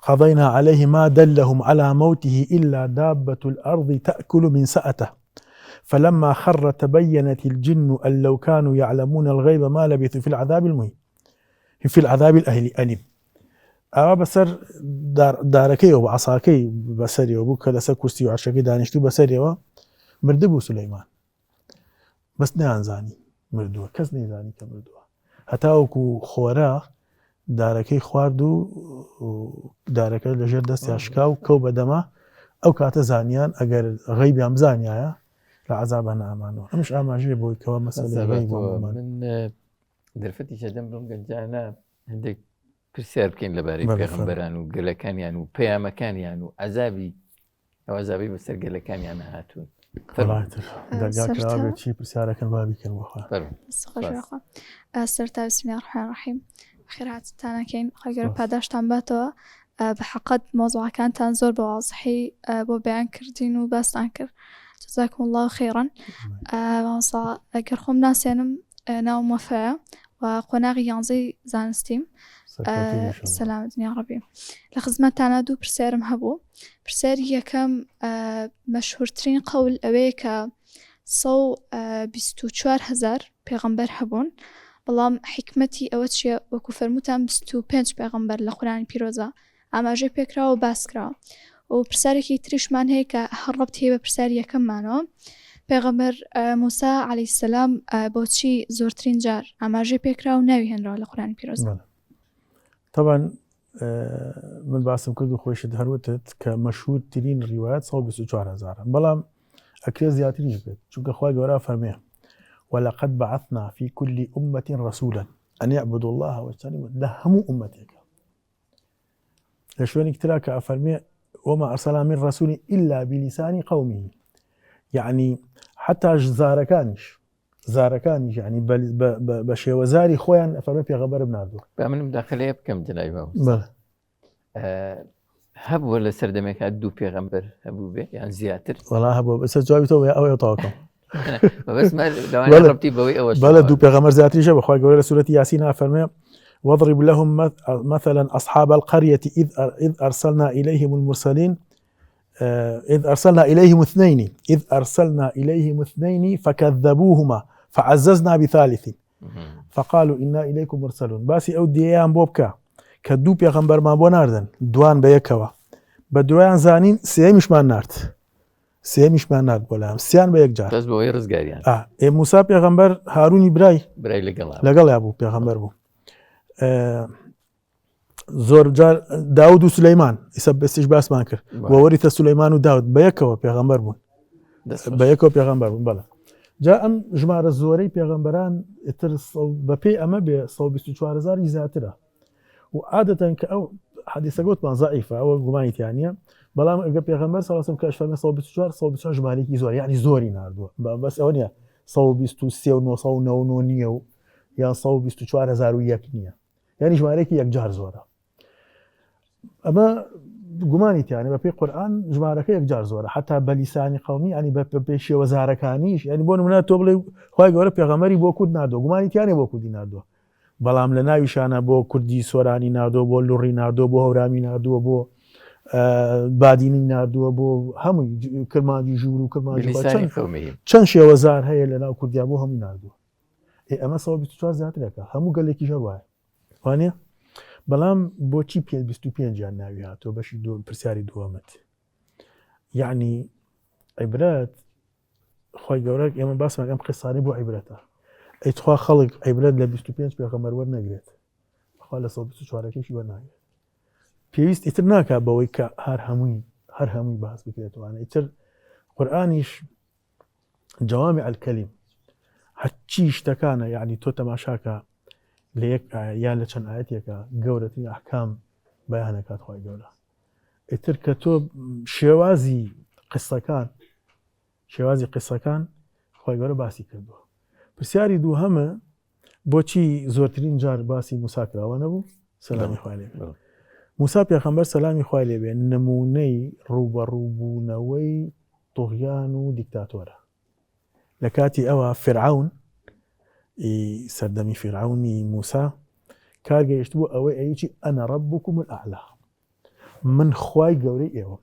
قضينا عليه ما دلهم على موته إلا دابة الأرض تأكل من سأته فلما خر تبينت الجن أن لو كانوا يعلمون الغيب ما لبثوا في العذاب المهين في العذاب الأليم ئەوە بەسەر دارەکەیەوە بە عەساکەی بەسەریەوە بوو کە لەسەر کورسی و عەرشەکەی دانیشتوو بەسەریەوە مردبوو سولەیمان بەس نەیانزانی مردووە کەس نەیزانی کە مردووە هەتاوەکو خۆرە دارەکەی خوارد و دارەکە لەژێر دەستیان شکا و کەو بەدەما ئەو کاتە زانیان ئەگەر غەیبیان بزانایە لە عەزابە نامانەوە ئەمش ئاماژەیە بۆی کەوە مەسەلەی غەیب بۆمان من دەرفەتی شەدەم بڵم گەنجانە هەندێک پرسیار بکەین لەبارەی پێغەمبەران و گەلەکانیان و پەیامەکانیان و عەزابی ئەو عەزابی بەسەر گەلەکانیان هاتوون دەرگاکراوێت چی پرسیارەکەن بابیکەن بۆخوا سەرتا بسمیڵاهی الرحمانی الرحیم خێراتتانەکەین خۆی گەورە پاداشتان باتەوە بە حەقەت مۆزوعەکانتان زۆر بە واضحی بۆ بەیان کردین و باستان کرد جەزاکم الله خەیرەن ئەگەر خۆم ناسێنم ناوم وەفایە و قۆناغی 11 زانستیم سەلامەتن یا ڕەبی لە خزمەتتانە دوو پرسیارم هەبوو پرسیاری یەکەم مەشهوورترین قەول ئەوەیە کە 124,000 پێغەمبەر هەبوون بەڵام حکمەتی ئەوە چیە وەکو فەرمووتان 25 پێغەمبەر لە قورئانی پیرۆزە ئاماژەی پێکراوە باسکراوە و پرسیارێکی تریشمان هەیە کە هەڕەبت هەیە بە پرسیاری یەکەممانەوە پێغەمبەر موسا عەلەیهی سەلام بۆچی زۆرترین جار ئاماژەی پێکراوە و ناوی هێنراوە لە قورئانی پیرۆزە طبعا من باسم کرد و خۆشت هەروتت کە مەشهوورترین ڕیوایەت 124,000 بەڵام ئەکرێ زیاتریش بێت چونکە خوای گەورە فەرمێ ولقد بعثنا في كل أمة رسولا أن يعبدوا الله واجتنبوا لە هەموو ئومەتێکە لە شوێنێک ترا کە ئەفەرمێ وما أرسلنا من رسول إلا بلسان قومه يعني حتى زارەکانیش يعني بە شێوەزاری خۆیان ئەفەرمێ پێغەمبەر بناردووە با منم داخلەیە بکەم جەنابی مامۆستا بەڵێ هەبووە لە سەردەمێکات دوو پێغەمبەر هەبوو بێ یان زیاتر وەڵا هەبووە بەسەر جوابی تۆ ئەوەیە تاواکەم بەڵێ دوو پێغەمبەر زیاتریشە بەخوای گەورە لە سورەتی یاسین ئەفەرمێ واضرب لهم مثلا أصحاب القرية إذ أرسلنا إليهم المرسلين إذ أرسلنا إليهم اثنين فكذبوهما فعززنا بثالث فقالوا إنا إليكم مرسلون باسي أو ديان بوبكا كدو بيغمبر ما بو ناردن دوان بيكوا بدوان زانين سيمشمان نارد بولام سيان بيك جار بس بوي رزقاريان موسى بيغمبر هاروني براي لقل أبو بيغمبر بو زۆر جار داود و سولەیمان ئیسە بەستیش باسمان کرد وەوەریتە سولەیمان و داود بەیەکەوە پێغەمبەر بوون بەیەکەوە پێغەمبەر بوون بەڵێ جا ئەم ژمارە زۆرەی پێغەمبەران ئیتر بەپێی ئەمە بێ 124,000 زیاترە و عادەتەن کە ئەو حەدیسە گوتمان زەعیفە ئەوە گومانیتیان نییە بەڵام ئەگە پێغەمبەر سەڵاسم کە فەرمێ 124 ژمارەیەکی زۆر یعنی زۆری ناردووە بەس ئەوە نییە 123,999 نییە و یان 124,001 نییە یعنی ژمارەیەکی یەکجار زۆرە ئەمە گومانیتیانە بە پێی قورئان ژمارەکە یەکجار زۆرە حتا بە لیسانی قەومی ینی بە پێشێوە زارەکانیش ینی بۆ نمونە تۆ بڵێ خوای گەورە پێغەمبەری بۆ کورد ناردووە گومانیتیانێ بۆ کوردی ناردووە بەڵام لە ناویشانە بۆ کوردی سۆرانی ناردووە بۆ لوڕی ناردووە بۆ هەورامی ناردووە بۆ بادینی ناردووە بۆ هەمووی کرمانجی ژوور و کرمانجی چەند شێوەزار هەیە لە ناو کوردیا بۆ هەمووی ناردووە ئەمە 124 زیاترەکە هەموو گەلێکی ژەر وایە وانە بەڵام بۆچی 25 ناوی هاتۆ بەشی دو پرسیاری دووەمەت یعنی عیبرەت خۆی گەورە ئێمە باسمان ئەم قسانەی بۆ عیبرەتە ئەیتخوا خەڵک عیبرەت لە 25 پێغەمبەر وەرنەگرێت بەخوا لە 124کێکی وەرناگرێت پێویست ئیتر ناکات بەوەی کە هەر هەمووی باس بکرێتوانە ئیتر قورئانیش جەوامی ئەلکەلیم هەرچی شتەکانە یعنی تۆ تەماشاکە لە یەک یا لە چەند ئاەتێکە گەورەترین ئەحکام بەیانەکات خوای گەورە. ئیتر کە تۆ شێوازی قسەکان خوای گەورە باسی کردووە. پرسیاری دووهەمە بۆچی زۆرترین جار باسی موسا کراوە نەبوو؟ سەلامی خوای لێ بێ. موسا پێغەمبەر سەلامی خوای لێ بێ نمونەی ڕوبەڕووبوونەوەی طغیان و دیکتاتۆرە. لە کاتی ئەوە فرعون سەردەمی فرعونی موسا کارگەیشت بوو ئەوەی ئەیچی ئەنە ڕەبوکم الئەعلا، من خوای گەورەی ئێوە.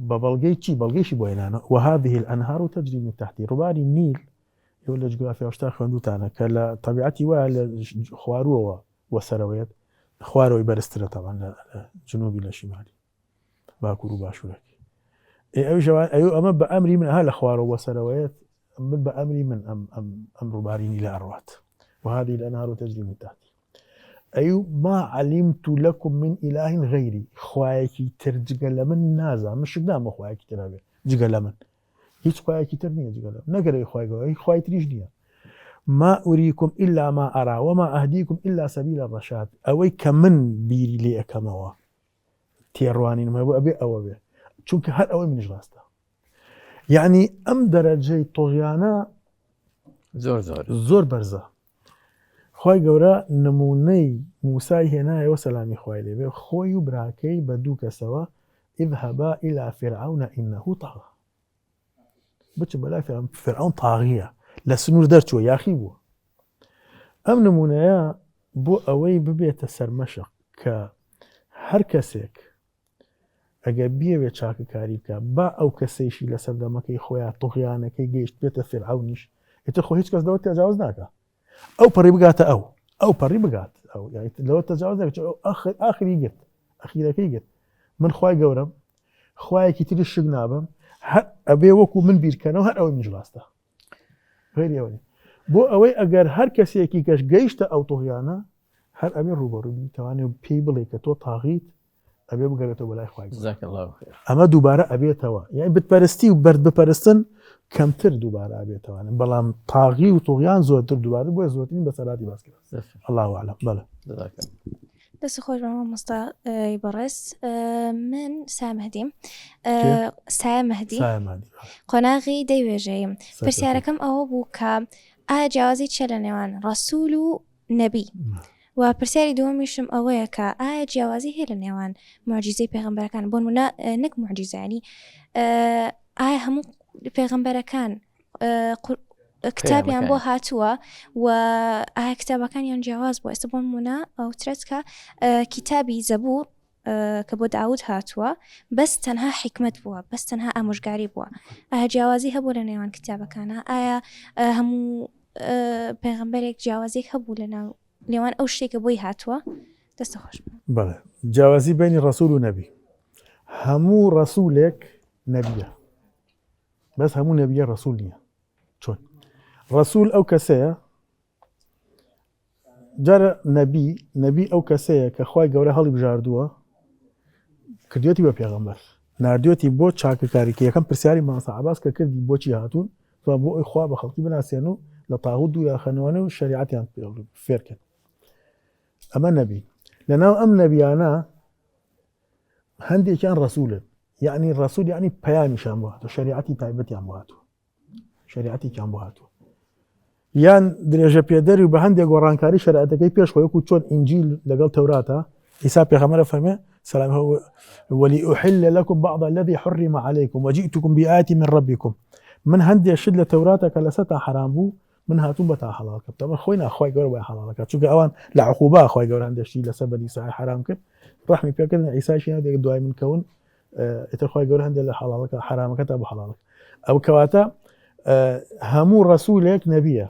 بە بەڵگەی چی؟ بەڵگەیشی بۆ هێنانە وهذه الأنهار تجري من تحتي. ڕووباری نیل ئێوە لە جوگرافیاشتا خوێندووتانە کە لە تەبیعەتی وایە لە خوارووەوە وەسەرەوەیەت، خوارەوەی بەرزترە تەوان لە جنوبی لە شیمالی باکوور و باشوورەکی. ئەمە بە ئەمری من لە خوارەوە وەسەرەوەیەت، من بە ئەمری من ئەم ڕووباری نیلە ئەڕوات. وهذه الأنهار تجري من تحتي ما علمت لكم من إله غيري. خوایەکی تر جگە لە من نازانم، مشک نامە خوایەکی تر هەبێ جگە لە من، هیچ خوایەکی تر نییە جگە لە من، نەگەرەی خوای گەورە خوای تریش نییە. ما أريكم إلا ما أرى وما أهديكم إلا سبيل الرشاد. ئەوەی کە من بیری لێ ئەەکەمەوە تێڕوانین هەبوو ئەبێ ئەوە بێ، چونکە هەر ئەوەی منیش ڕاستە. یعنی ئەم دەرەجەی تۆغیانە زۆر بەرزە. خوای گەورە نمونەی موسای هێنایەوە سەلامی خوای لێ بێ، خۆی و براکەی بە دوو کەسەوە اذهبا إلى فرعون إنه طغى. بچ بەلای فرعون تاغیە، لە سنوور دەرچووە یاخی بووە. ئەم نمونەیە بۆ ئەوەی ببێتە سەرمەشق کە هەر کەسێک ئەگە بیەوێت چاکەکاری بکە با ئەو کەسەیشی لە سەردەمەکەی خۆیان تۆغیانەکەی گەیشت بێتە فرعونیش، ئێتر خۆ هیچ کەس لەوە تەجاوز ناکە، ئەو پەڕی بگاتە ئەو پەڕی بگات، ئەو لەوە تەجاوز ناکە، ئاخری گرت، ئەخیرەکەی گرت. من خوای گەورەم، خوایەکی تریش شک نابم، هەر ئەبێ وەکو من بیرکەنەوە هەر ئەوەی منیش ڕاستە. غیری ئەوەی بۆ ئەوەی ئەگەر هەر کەسێکی کەش گەیشتە ئەو تۆغیانە هەر ئەبێ ڕوبەڕووی توانێت پێی بڵێ کە تۆ تاغیت، ئەبێ بگەرێتەوە بەلای خوای گەورە. ئەمە دووبارە ئەبێتەوە، یعنی بتپەرستی و بەرد بپەرستن کەمتر دووبارە ئەبێتەوە، بەڵام تاغی و تۆغیان زۆرتر دووبارە بۆیە زۆرترین بەسەراتی باس کرد. الله ئەعلەم. بەڵێ دەست خۆش بە مامۆستا بەڕێز. من سایە مەهدی قۆناغی دەیوێژەیم. پرسیارەکەم ئەوە بوو کە ئایا جیاوازی چیە لە نێوان ڕەسوول و نەبی؟ و پرسیاری دووەمیشم ئەوەیە کە ئایا جیاوازی هەیە لە نێوان موعجیزەی پێغەمبەرەکان؟ بۆ نمونە نەک موعجیزانی، ئایا هەموو پێغەمبەرەکان کتابیان بۆ هاتووە و ئایا کتابەکانیان جیاواز بووە؟ ئێستا بۆ نمونە ئەوترێت کە کتابی زەبوور کە بۆ داود هاتووە بەس تەنها حکمت بووە، بەس تەنها ئامۆژگاری بووە. ئایا جیاوازی هەبوو لە نێوان کتابەکانە؟ ئایا هەموو پێغەمبەرێک جیاوازێک هەبوو لە نێوان ئەو شتێکە بۆی هاتووە؟ دەستە خۆش. بەڵێ جیاوازی بینی ڕەسوول و نەبی، هەموو ڕەسوولێک نەبیە، بەس هەموو نەبیە ڕەسوول نییە. چۆن ڕەسوول ئەو کەسەیە، جارە نەبی ئەو کەسەیە کە خوای گەورە هەڵی بژاردووە کردوێتی بە پێغەمبەر، ناردوێتی بۆ چاکەکاریکە. یەکەم پرسیاری مامۆستا عەباس کە کردی بۆچی هاتوون، بۆ ئەوی خوا بە خەڵکی بناسێن و لە تاغوت دوورە خەنەوەنە و شەریعەتیان فێرکەن. ئەمە نەبی. لەناو ئەم نەبیانە هەندێکیان ڕەسوولن، یعنی ڕەسوول یعنی پەیامیشان بۆ هاتووە، شەریعەتی تایبەتیان بۆ هاتووە، شەریعەتێکیان بۆ هاتووە، یان درێژە پێدەری و بە هەندێک گۆڕانکاری شەریعەتەکەی پێش خۆی، وەکو چۆن ئینجیل لەگەڵ تەوراتە عیسا پێغەمبەر فەرمێ سلام ولأحل لكم بعض الذي حرم عليكم وجئتكم بآية من ربكم. من هەندێک شت لە تەوراتە کە لەسەرتان حرام بوو من هاتووم بەتا حەڵال کردم. تەمە خۆی ناخوای گەورە بۆی حەڵال کات، چونکە ئەوان لە عقوبا خوای گەورە هەندێشتی لەسەر بەنی ئیسرائیل حرام کرد، ڕەحمی پێکردن عیسایش هەندێک دوای من کەون ئیتر خوای گەورە هەندێک لە حەڵالەکە حرامەکە تا بۆ حەڵالەکە. ئەو کەواتە هەموو ڕەسوولێک نەبیە.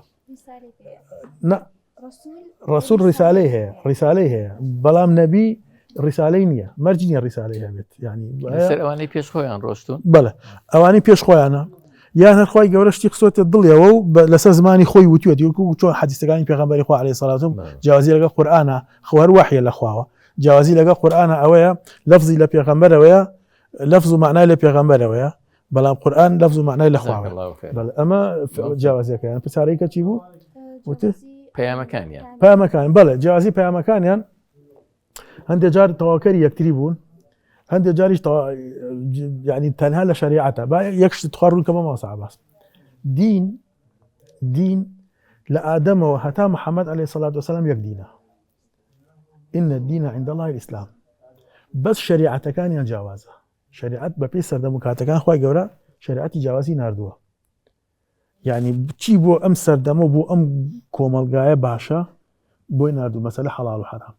ڕەسوول ڕیسالەی هەیە، بەڵام نەبی ڕیسالەی نییە، مەرجی نییە ڕیسالەی هەبێت. یعنی ئەوانەی پێش خۆیان ڕۆشتون، بەڵێ ئەوانەی پێش خۆیانە، یان هەر خوای گەورە شتی قسۆتە دڵیەوە و لەسەر زمانی خۆی وتوێتی، وەکو چۆن حەدیثەکانی پێغەمبەری خوا عەلەیهی سەڵات و جیاوازی لەگەڵ قورئانە، خەوەر وحیە لە خواوە، جیاوازی لەگەڵ قورئانە ئەوەیە لەفزی لە پێغەمبەرەوەیە، لەفز و معنای لە پێغەمبەرەوەیە، بەڵام قورئان لەفز و معنای لە خواوە. بەڵێ ئەمە جیاوازیەکەیان. پرسیارەکە چی بوو؟ پەیامەکان بەڵێ جیازی پەیامەکانیان هەندێک جار تەواوکەری یەکتری بوون هەندێک جاریش یعنی تەنها لە شریعەتە با یەکشت تخواڕون کەمە ماسا باس دین لە ئادەمەوە هەتا محەممەد عەلەیهی سەڵات وەسەلام یەک دینە ئین الدین عند الله الئیسلام بەس شریعەتەکانیان جیاوازە شریعەت بەپێی سەردەم و کاتەکان خوای گەورە شریعەتی جیاوازی ناردووە یعنی چی بۆ ئەم سەردەمە بۆ ئەم کۆمەلگایە باشە بۆی ناردوو مەسەلە حەڵاڵ و حەرام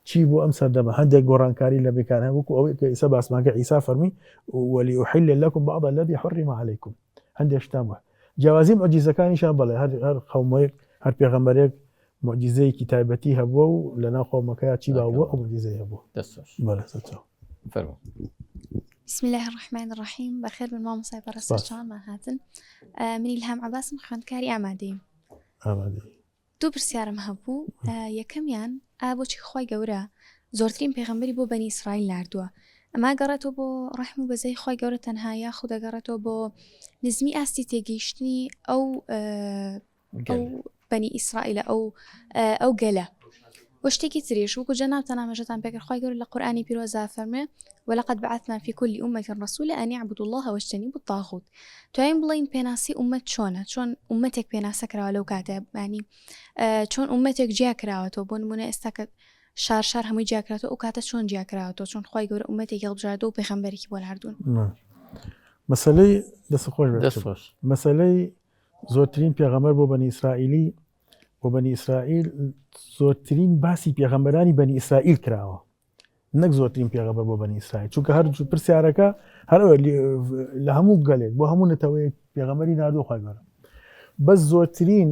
چی بۆ ئەم سەردەمە هەندێک گۆڕانکاری لە بێکار هەیە وەکو ئەوەی کە ئیسا باسماکە عیسا فەرمی وەلیئوحیل لەکم بعض الذی حرم عەلەیکم هەندێک شتان وە جیاوازی مۆجیزەکانیشان بەڵێ هەر قەومێک هەر پێغەمبەرێک مۆجیزەیەکی تایبەتی هەبووە و لەناو قەومەکەیە چی باوە ئەو مۆجیزەی هەبووە بسم الله الرحمن الرحيم بخير من ماما صايبة رسالة ما هاتن من إلهام عباس مخوان كاري أمادي دو برسيارم هبو يكميان بۆچی خۆی گەورە زۆرترین پێغەمبەری بۆ بەنی ئیسرائیل ناردووە ئەما گەڕێتەوە بۆ ڕەحم و بەزەی خۆی گەورە تەنها یاخود دەگەڕێتەوە بۆ نزمی ئاستی تێگەیشتنی ئەو بەنی ئیسرائیلە ئەو گەلە بۆ شتێکی تریش وەکو جەناب تەنامەژەتان پێکرد خۆی گەورە لە قورئانی پیرۆزا فەرمێ ولقد بعثنا في كل أمة رسولا أن يعبدوا الله واجتنبوا الطاغوت توين بڵین پێناسی ئومەت چۆنە چۆن ئومەتێک پێناسە کراوە لەو کاتە ینی چۆن ئومەتێک جیا کراوەتەوە بۆ نمونە ئێستا کە شار هەمووی جیا کراوەتەوە ئەو کاتە چۆن جیا کراوەتەوە چۆن خۆی گەورە ئومەتێک هەڵبژاردەوە و پێغەمبەرێکی بۆ ناردوون مەسەلەی دەستخۆش مەسەلەی زۆرترین پێغەمبەر بۆ بەنی ئیسرائیلی بۆ بەنی ئیسرائیل زۆرترین باسی پێغەمبەرانی بەنی ئیسرائیل کراوە نەک زۆرترین پێغەمبەر بۆ بەنی ئیسرائیل چونکە هەر پرسیارەکە هەرەوە لە هەموو گەلێک بۆ هەموو نەتەوەی پێغەمبەری ناردووە خۆی گەورە بەس زۆرترین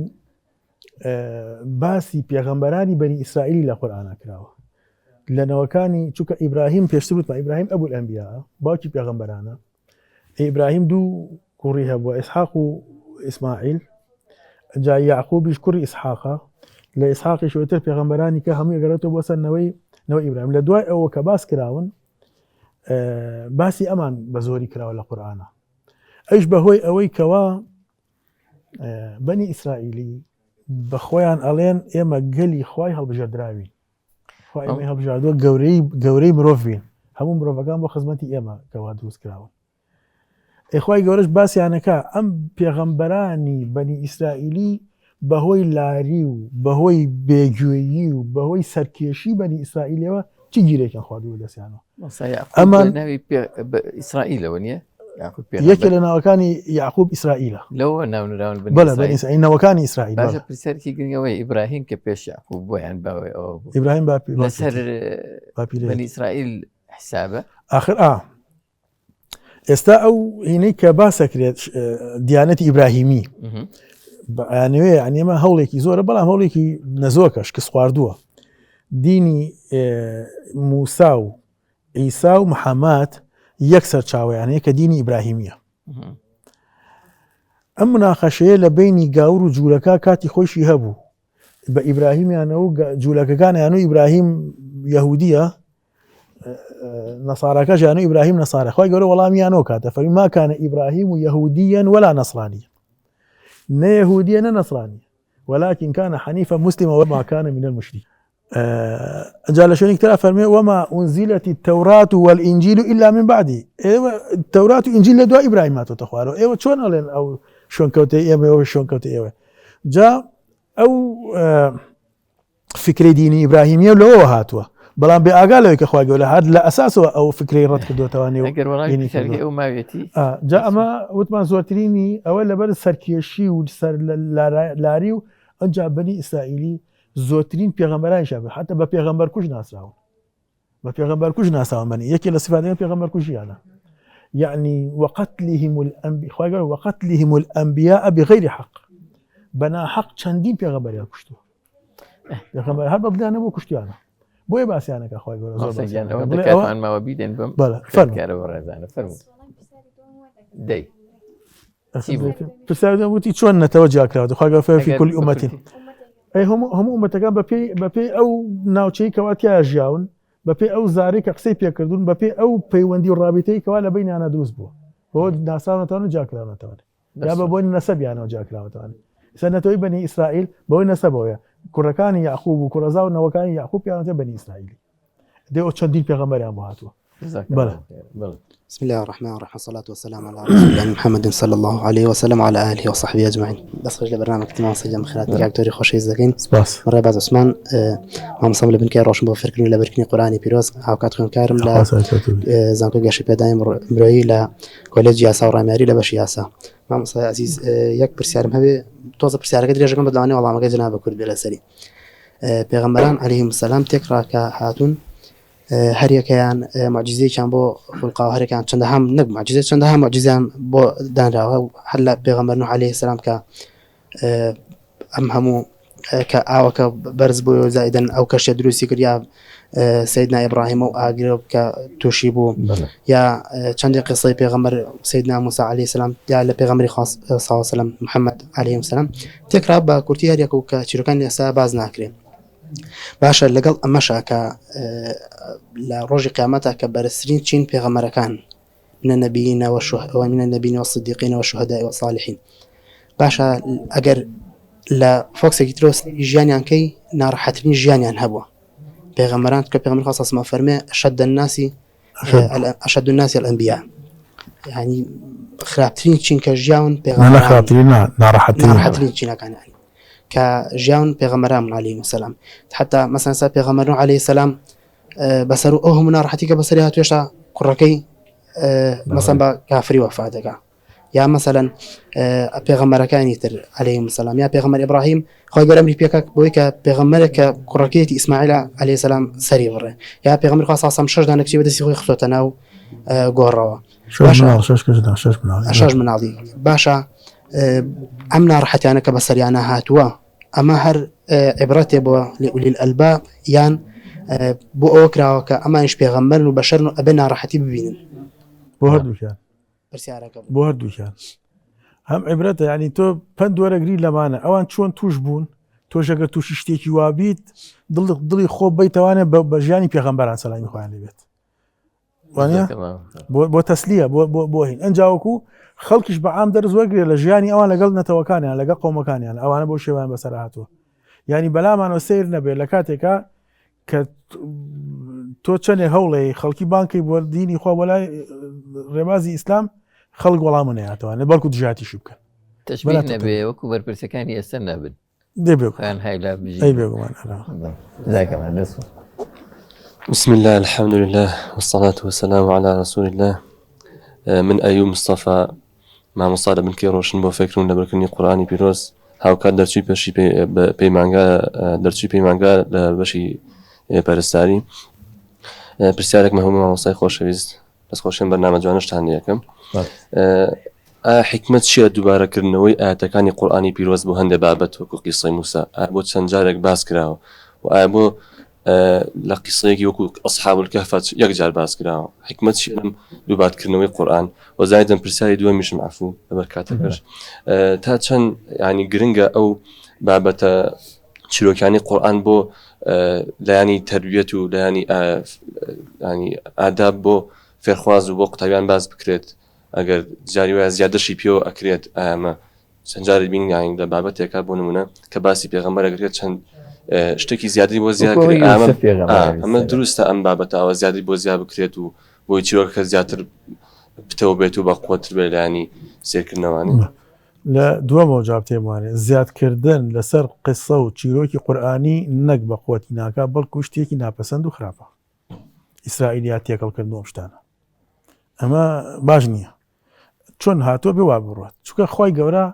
باسی پێغەمبەرانی بەنی ئیسرائیلی لە قورئانە کراوە لە نەوەکانی چونکە ئیبراهیم پێشتر وتمان ئیبراهیم ئەبوو الئەنبیا باوکی پێغەمبەرانە ئیبراهیم دوو کوڕی هەبووە ئیسحاق و ئیسماعیل جا یعقوبیش کوڕی ئیسحاقە لە ئیسحاقی شوێتر پێغەمبەرانی کە هەمووی ئەگەڕێتەوە بۆ سەر نەوەی ئیبراهیم لە دوای ئەوە کە باس کراون باسی ئەمان بە زۆری کراوە لە قورئانە ئەیش بەهۆی ئەوەی کەوا بەنی ئیسرائیلی بە خۆیان ئەڵێن ئێمە گەلی خوای هەڵبژاردراوین خوای ئێمەی هەڵبژاردووە گەورەی مرۆڤ بین هەموو مرۆڤەکان بۆ خزمەتی ئێمە کەوا دروست کراون خوای گەورەش باسییانەکە ئەم پێغەمبەرانی بەنی ئیسرائیلی بەهۆی لاری و بەهۆی بێگوێیی و بەهۆی سەرکێشی بەنی ئیسرائیلەوە چی گیرێکیان خواردووە دەستیانەوە ئەمان ناوی ئیسرائیلەوە نییە یەکێ لە ناوەکانی یعقوب ئیسرائیلە لەوە ناونراون نەوەکانی ئیسرائیل باشە پرسیارێکی گرنگەوەی ئیبراهیم کە پێش یعقوب بۆیان باوێ ئەوە ئیبراهیم لەسەر بەنی ئیسرائیل حسابە ئاخر ئێستا ئەو هینەی کە باسەکرێت دیانەتی ئیبراهیمی بەیانوێ ئەنێمە هەوڵێکی زۆرە بەڵام هەوڵێکی نەزۆکەش کەس خواردووە دینی موسا و عیسا و محەممەد یەک سەرچاوەیانەیە کە دینی ئیبراهیمیە ئەم مناقەشەیە لە بینی گاور و جوولەکە کاتی خۆشی هەبوو بە ئیبراهیمیانەوە و جوولەکەکانیان و ئیبراهیم یەهودیە نەسارەکە ژیان و ئیبراهیم نەسارە خۆی گەورە وەڵامیانەوە کاتە فەرمی ما کان ئیبراهیم یەهودیەن ولا نەسرانیە نه يهوديا نه نصرانية ولكن كان حنيفا مسلما وما كان من المشركين جل شانه كتير فرمي وما أنزلت التوراة والإنجيل إلا من بعده التوراة والإنجيل لدوا إبراهيم ما تتخواروا شون قالن أو شون كوتي إيوه أو شون كوتي إيوه جاء أو فكرة ديني إبراهيمية لو هاتوا بلان بأقاله كخوي يقول هذا لا أساسه أو فكرة رد كدو تواني أجر وراي سرقة أو ما بيتي جاء ما وتمان زوتريني أول لبر سركيشي وسر لاريو أنجا بني إسرائيلي زوترين بيغمبران شابه حتى ببيغمبر كوش ناسراو ببيغمبر كوش ناسراو مني يكي لصفاتين بيغمبر كوشي أنا يعني وقتلهم الأنبياء خوي يقول وقتلهم الأنبياء بغير حق بنا حق چندين بيغمبر يا كشتو بيغمبر هل بدي أنا مو كشتي أنا بۆیە باسییانەکە خۆی گەورە زۆر دەکاتمان ماوە بیدێن بم فەرموو ڕێزانە فەرموو دەی پرسیاری وتی چۆن نەتەوە جیاکراوە خوا گەورە فەرمی فی کولی ئومەتین هەموو ئومەتەکان بەپێی ئەو ناوچەی کەوا تیا ژیاون بەپێی ئەو زارەی کە قسەی پێکردوون بەپێی ئەو پەیوەندی و ڕابطەی کەوا لە بینیانە دروست بووە بۆ ناساونەتەوە جیاکراونەتەوە یا بە بۆی نەسەبیانەوە جیاکراوەتەوە سەر نەتەوەی بەنی ئیسرائیل بەوەی نەسەبەوەیە کوڕەکانی یعقوب و کوڕەزا و نەوەکانی یعقوب پیانەتە بەنی ئیسرائیلی دێ ئەو چەندین پێغەمبەریان بۆ هاتووە. بەڵێ. بسم الله الرحمن الرحيم والصلاة والسلام على رسول الله محمد صلى الله عليه وسلم وعلى آله وصحبه أجمعين. بس خرج لبرنامج اجتماع سجل مخرات دكتوري خوشي زكين سپاس. مرة بعد عثمان ما مصمم لبن كي روشن بفكرني لبركني قرآني بيروز هاوكات خون كارم لا زانكو جاشي بيدايم مروي لا كوليج ياسا وراميري لبش ياسا ما مصمم عزيز يك برسيارم هبي توصل برسيارك دري جاكم بدلاني والله ما جناب كل بلا سري پیغمبران عليهم السلام تكرا كهاتون هەریەکەیان معجزەیەکیان بۆ خولقا و هەرێکیان چەندە هەم نەک معجزە چەندە هەم معجزەیان بۆ دانراوە و هەر لە پێغەمبەر نوح عەلەیهی سەلام کە ئەم هەموو کە ئاوەکە بەرز بووە زائیدەن ئەو کەشتە دروستی کرد یا سەیدنا ئیبراهیم و ئاگرە کە تووشی بوو یا چەندی قسەی پێغەمبەر سەیدنا موسی عەلەیهی سەلام یا لە پێغەمبەری خاص صلی الله علیه و سلم محەممەد عەلەیهی سەلام تێکرا بە کورتی هەریەک و کە چیرۆکانی ئێستا باز ناکرێت. باشە لەگەڵ ئەمەشا کە لە ڕۆژی قیامەتە کە بەرزترین چین پێغەمبەرەکان من النبیین ومن النبیین والصدیقین والشهداء والصالحین باشە ئەگەر لە فۆکسێکی ترۆ ژیانیان کەی ناڕەحەترین ژیانیان هەبووە پێغەمبەران کە پێغەمبەر خاص ئەسما فەرمێ ئەشەد الناس الأنبیاء یعنی خراپترین چین کە ژیان پێغەمبەران ناڕەحەترین چینەکان یعنی كجيان پیغمبران عليه السلام حتى مثلا سا پیغمبر عليه السلام بسرو او هم راحتي كبسري هاتوشا كركي مثلا كافري وفاتك يا مثلا پیغمبر كان يتر عليه السلام يا پیغمبر ابراهيم خو يقول امري بيك بويك پیغمبر كركي اسماعيل عليه السلام سري بره يا پیغمبر خاص اصلا شش دانك شي بدسي خو خصوتنا غوروا شش من عادي باشا ئەمنا ڕەحەتیانە کە بەسەریانە هاتووە ئەمە هەر عیبرەتێ بۆ لأولی الألباب یان بۆ ئەوە کراوە کە ئەمانیش پێغەمبەرن و بەشەرن و ئەبێ ناڕەحەتی ببینن بۆ هەردووکیان بۆ هەردووکیان هەم عیبرەتە یعنی تۆ پند وەرەگری لەمانە ئەوان چۆن توش بوون تۆشەگە تووشی شتێکی وابیت دڵی خۆ بیتەوانێ بە ژیانی پێغەمبەران سەلامی خۆیان لێبێت وانە بۆ تەسلیە بۆ هین ئەنجاوەکو خەڵکیش بە عام دەرز وەرگێ لە ژیانی ئەوان لەگەڵ نەتەوەکانیان لەگەڵ قەومەکانیان ئەوانە بۆ شێوان بەسەر هاتووە ینی بەلامانەوە سیر نەبێت لە کاتێکا کە تۆ چەندێک هەوڵێ خەڵکی بانکەی بۆ دینی خوا بۆ لای ڕێبازی ئیسلام خەڵک وەڵام نەهاتەوە بەڵکو دژاتیشی بکەن تەشبیه نەبێ وەکو بەرپرسەکانی ئێستا نەبن دەبێخیان هایلا بێگومان بسم الله الحمد لله والصلاة والسلام على رسول الله من أيوب مصطفى مع مصادة بن كيروشن بو فكرون لبركني قرآني بيروز هاو كان درچی پێشی پەیمانگا لە بەشی پەرستاری پرسیارێک مەهمە مامۆستای خۆشەویست بەس خۆشیان بەرنامە جوانشتان یەکەم ئایا حکمت چییە دووبارەکردنەوەی ئاەتەکانی قورئانی پیرۆز بۆ هەندێک بابەت وەکو قیسەی موسا ئایا بۆ چەند جارێک باس کراوە و ئایا بۆ لە قیسەیەکی وەکو ئەصحاب الکهف یەک جار باس کراوە حکمت چییە لەم دووبارکردنەوەی قورئان و زایدەن پرسیاری دووەمیشم عەفوو لەبەر کاتەکەش تا چەند ینی گرنگە ئەو بابەتە چیرۆکانی قورئان بۆ لایانی تەربیەت و لایانی ئاداب بۆ فێرخواز و بۆ قوتابیان باز بکرێت ئەگەر جاری وایە زیادەشی پێوە ئەکرێت ئەمە چەند جاری بین یانی لە بابەتێکا بۆ نمونە کە باسی پێغەمبەر ئەگرێت چەند شتێکی زیادی بۆ زیاد ئەمە دروستە ئەم بابەتەوە زیادی بۆ زیاد بکرێت و بۆی چیرۆکە زیاتر پتەوە بێت و بە قووەتر بێت لایانی سێرکردنەوەی لە دووەمەوە جواب تێم وانێ زیادکردن لەسەر قسە و چیرۆکی قورئانی نەک بە قووەتی ناکا بەڵکو شتێکی ناپەسەند و خراپە ئیسرائیلیات تێکەڵکردنەوە شتانە ئەمە باش نییە چۆن هاتووە بێ وا بڕوات چونکە خۆی گەورە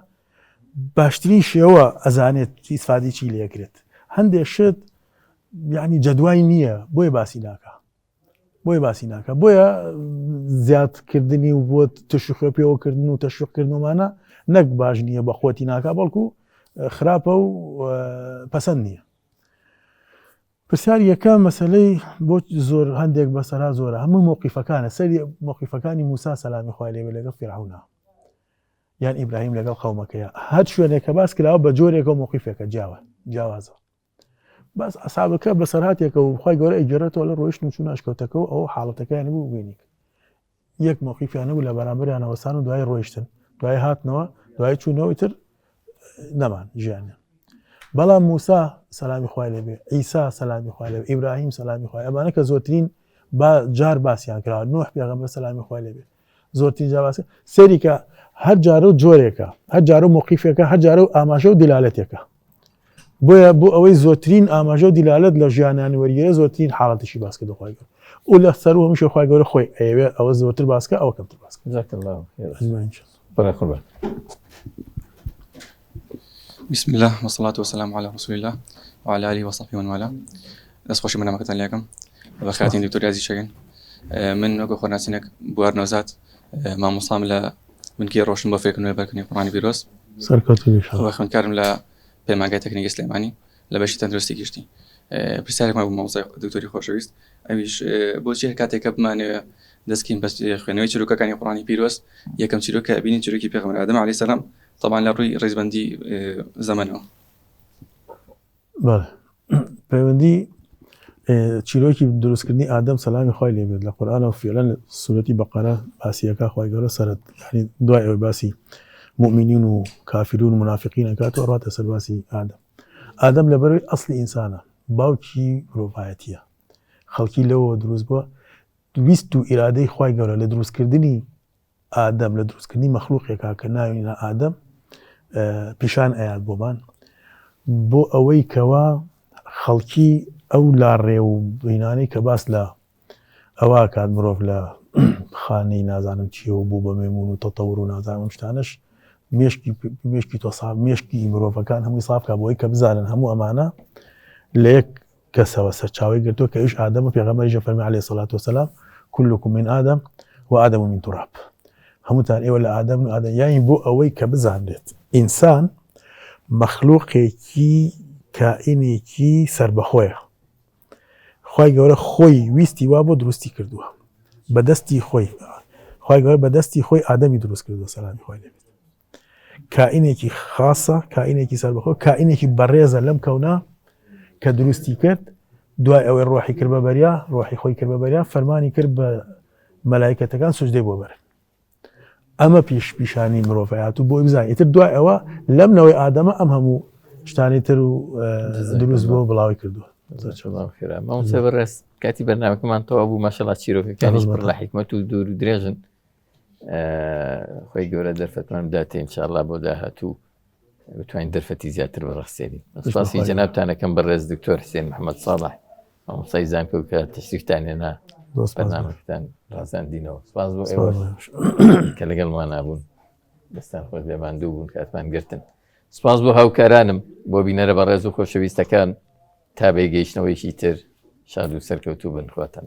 باشترین شێوە ئەزانێت ئیسفادی چی لێکرێت هەندێک شت یعنی جەدوای نییە بۆی باسی ناکە بۆیە زیادکردنی و بۆ تشویق پێوەکردن و تەشویقکردنەوەمانە نەک باش نییە بە خۆتی ناکە بەڵکو خراپە و پەسەند نییە. پرسیاری یەکەم مەسەلەی بۆ زۆر هەندێک بەسەرا زۆرە هەموو موقیفەکانە سەری موقیفەکانی موسا سەلامی خوای لێبێ لەگەڵ فیرعەونە یان ئیبراهیم لەگەڵ قەومەکەیە هەر شوێنێک کە باس کراوە بە جۆرێکە موقیفێکە جیاوازە بەس ئەسحابەکە بەسەرهاتێکە و خوای گەورە ئیجارەتەوە لە ڕۆیشتن و چوون ئەشکەوتەکەەوە ئەو حاڵەتەکەیان بوو بینیک یەک موقیفیان نەبوو لە بەرامبەریان ئەوەسان و دوای ڕۆیشتن دوای هاتنەوە دوای چوونەوەی تر نەمان ژیانیان بەڵام موسا سەلامی خوای لێبێ، ئیسا سەلامی خوای لێبێ، ئیبراهیم سەلامی خوای، ئەمانە کە زۆرترین جار باسییان کراوە، نوح پێغەمبەر سەلامی خوای لێبێ زۆرترین جار باسی سێری کە هەر جارە و جۆرێکە، هەر جارە و موقیفێکە، هەر جارە و ئاماژە و دیلالەتێکە. بۆیە بۆ ئەوەی زۆرترین ئاماژە و دیلالەت لە ژیانانی وەرگێرە زۆرترین حاڵەتیشی باس کردو خوای گەورە و لە سەر و هەمیشە خوای گەورە خۆی ئەوێ ئەوە زۆرتر باسکە ئەوە کەمتر باسکە. بسم الله والصلاة والسلام على رسول الله وعلى آله وصحبه ومن والاه. دەستخۆشی بەنامەکەتان لێ یەکەم بەخاتین دکتۆر یازی شەگەن. من وەکو خۆرناسینێک بوار نەوزات مامۆستام لە بنکەی ڕۆشن بۆ فێرکردنەوەی بەرکردنی قورئانی پیرۆز. خوێندکارم لە پەیمانگای تەکنیکی سلێمانی لە بەشی تەندروستی گشتی. پرسیارێکمان بوو مامۆستای دکتۆری خۆشەویست، ئەویش بۆچی هەر کاتێک کە بمانەوێ دەستکەین بە خوێندنەوەی چیرۆکەکانی قورئانی پیرۆز یەکەم چیرۆکە بینین چیرۆکی پێغەمبەر ئادەم عەلەیهی سەلام، طبعا لە ڕووی ڕێزبەندی زەمانەوە. بەڵێ پەیوەندی چیرۆکی دروستکردنی ئادەم سەلامی خوای لێبێت لە قورئانەوە فعلەن سوورەتی بەقەرە باسیەکە خوای گەورە سەرەت یعنی دوای ئەوەی باسی مؤمنین و کافرون و منافقین ئەکاتەوە ڕاتە سەر باسی ئادەم لەبەرەوەی ئەسڵی ئینسانە، باوکی مرۆڤایەتیە، خەڵکی لەوە دروست بووە، ویست و ئیرادەی خوای گەورە لە دروستکردنی ئادەم لە دروستکردنی مەخلوقێکا کە ناوینە ئادەم پیشان ئەیات بۆمان بۆ ئەوەی کەوا خەڵکی ئەو لاڕێ و بینانەی کە باس لە ئەوە کات مرۆڤ لە خانەی نازانم چیە و بوو بە مێمون و تەتەور و نازانم شتانش مێشکی تۆساب مێشکی مرۆڤەکان هەمووی سافکە بۆی کە بزانن هەموو ئەمانە لە یەک کەسەوە سەرچاوی گرتووە کە ئیش ئادەمە پێغەمبەریش فەرمی عەلەیهی سەڵات وسەلام كلكم من آدم وآدم من تراب. هەمووتان ئێوە لە ئادەم و ئادەم، یانی بۆ ئەوەی کە بزانرێت ئینسان مەخلوقێکی کائینێکی سربەخۆیە، خوای گەورە خۆی ویستی وا بۆ دروستی کردووە بەدەستی خۆی، خوای گەورە بەدەستی خۆی ئادەمی دروست کردووە سەلامی خوای لێبێت. کائینێکی خاصە، کائینێکی سربەخۆ، کائینێکی بەڕێزە لەم کەونا کە دروستی کرد، دوای ئەوەی ڕۆحی کرد بە بەریا، ڕۆحی خۆی کرد بە بەریا، فەرمانی کرد بە مەلایکەتەکان سوجدەی بۆ بەرن. ئەمە پیشانی مرۆڤایەت و بۆی بزانین ئیتر دوای ئەوە لەم نەوەی ئادەمە ئەم هەموو شتانی تر و دروست بۆ بڵاوی کردووە. مامۆستا بەڕێز کاتی بەرنامەکەمان تەواو بوو، ماشەڵڵا چیرۆکەکانیش پڕ لە حیکمەت و دوور و درێژن. خۆی گەورە دەرفەتمان بداتێ ئینشاءڵڵا بۆ داهاتوو بتوانین دەرفەتی زیاتر بەڕەخسێنین. سپاسی جەنابتانەکەم بەڕێز دکتۆر حسێن محەممەد ساڵح مامۆستای زانکۆ کە تەشریفتان هێنا بەرنامەکەتان ڕازاندینەوە. سپاس بۆ ئێوە کە لەگەڵمان نابوون، دەستان خۆش لێماندوو بوون کاتمان گرتن. سپاس بۆ هاوکارانم بۆ بینەرە بەڕێز و خۆشەویستەکان تا بێگەیشتنەوەیشی تر شاد و سەرکەوتوو بن خواتان.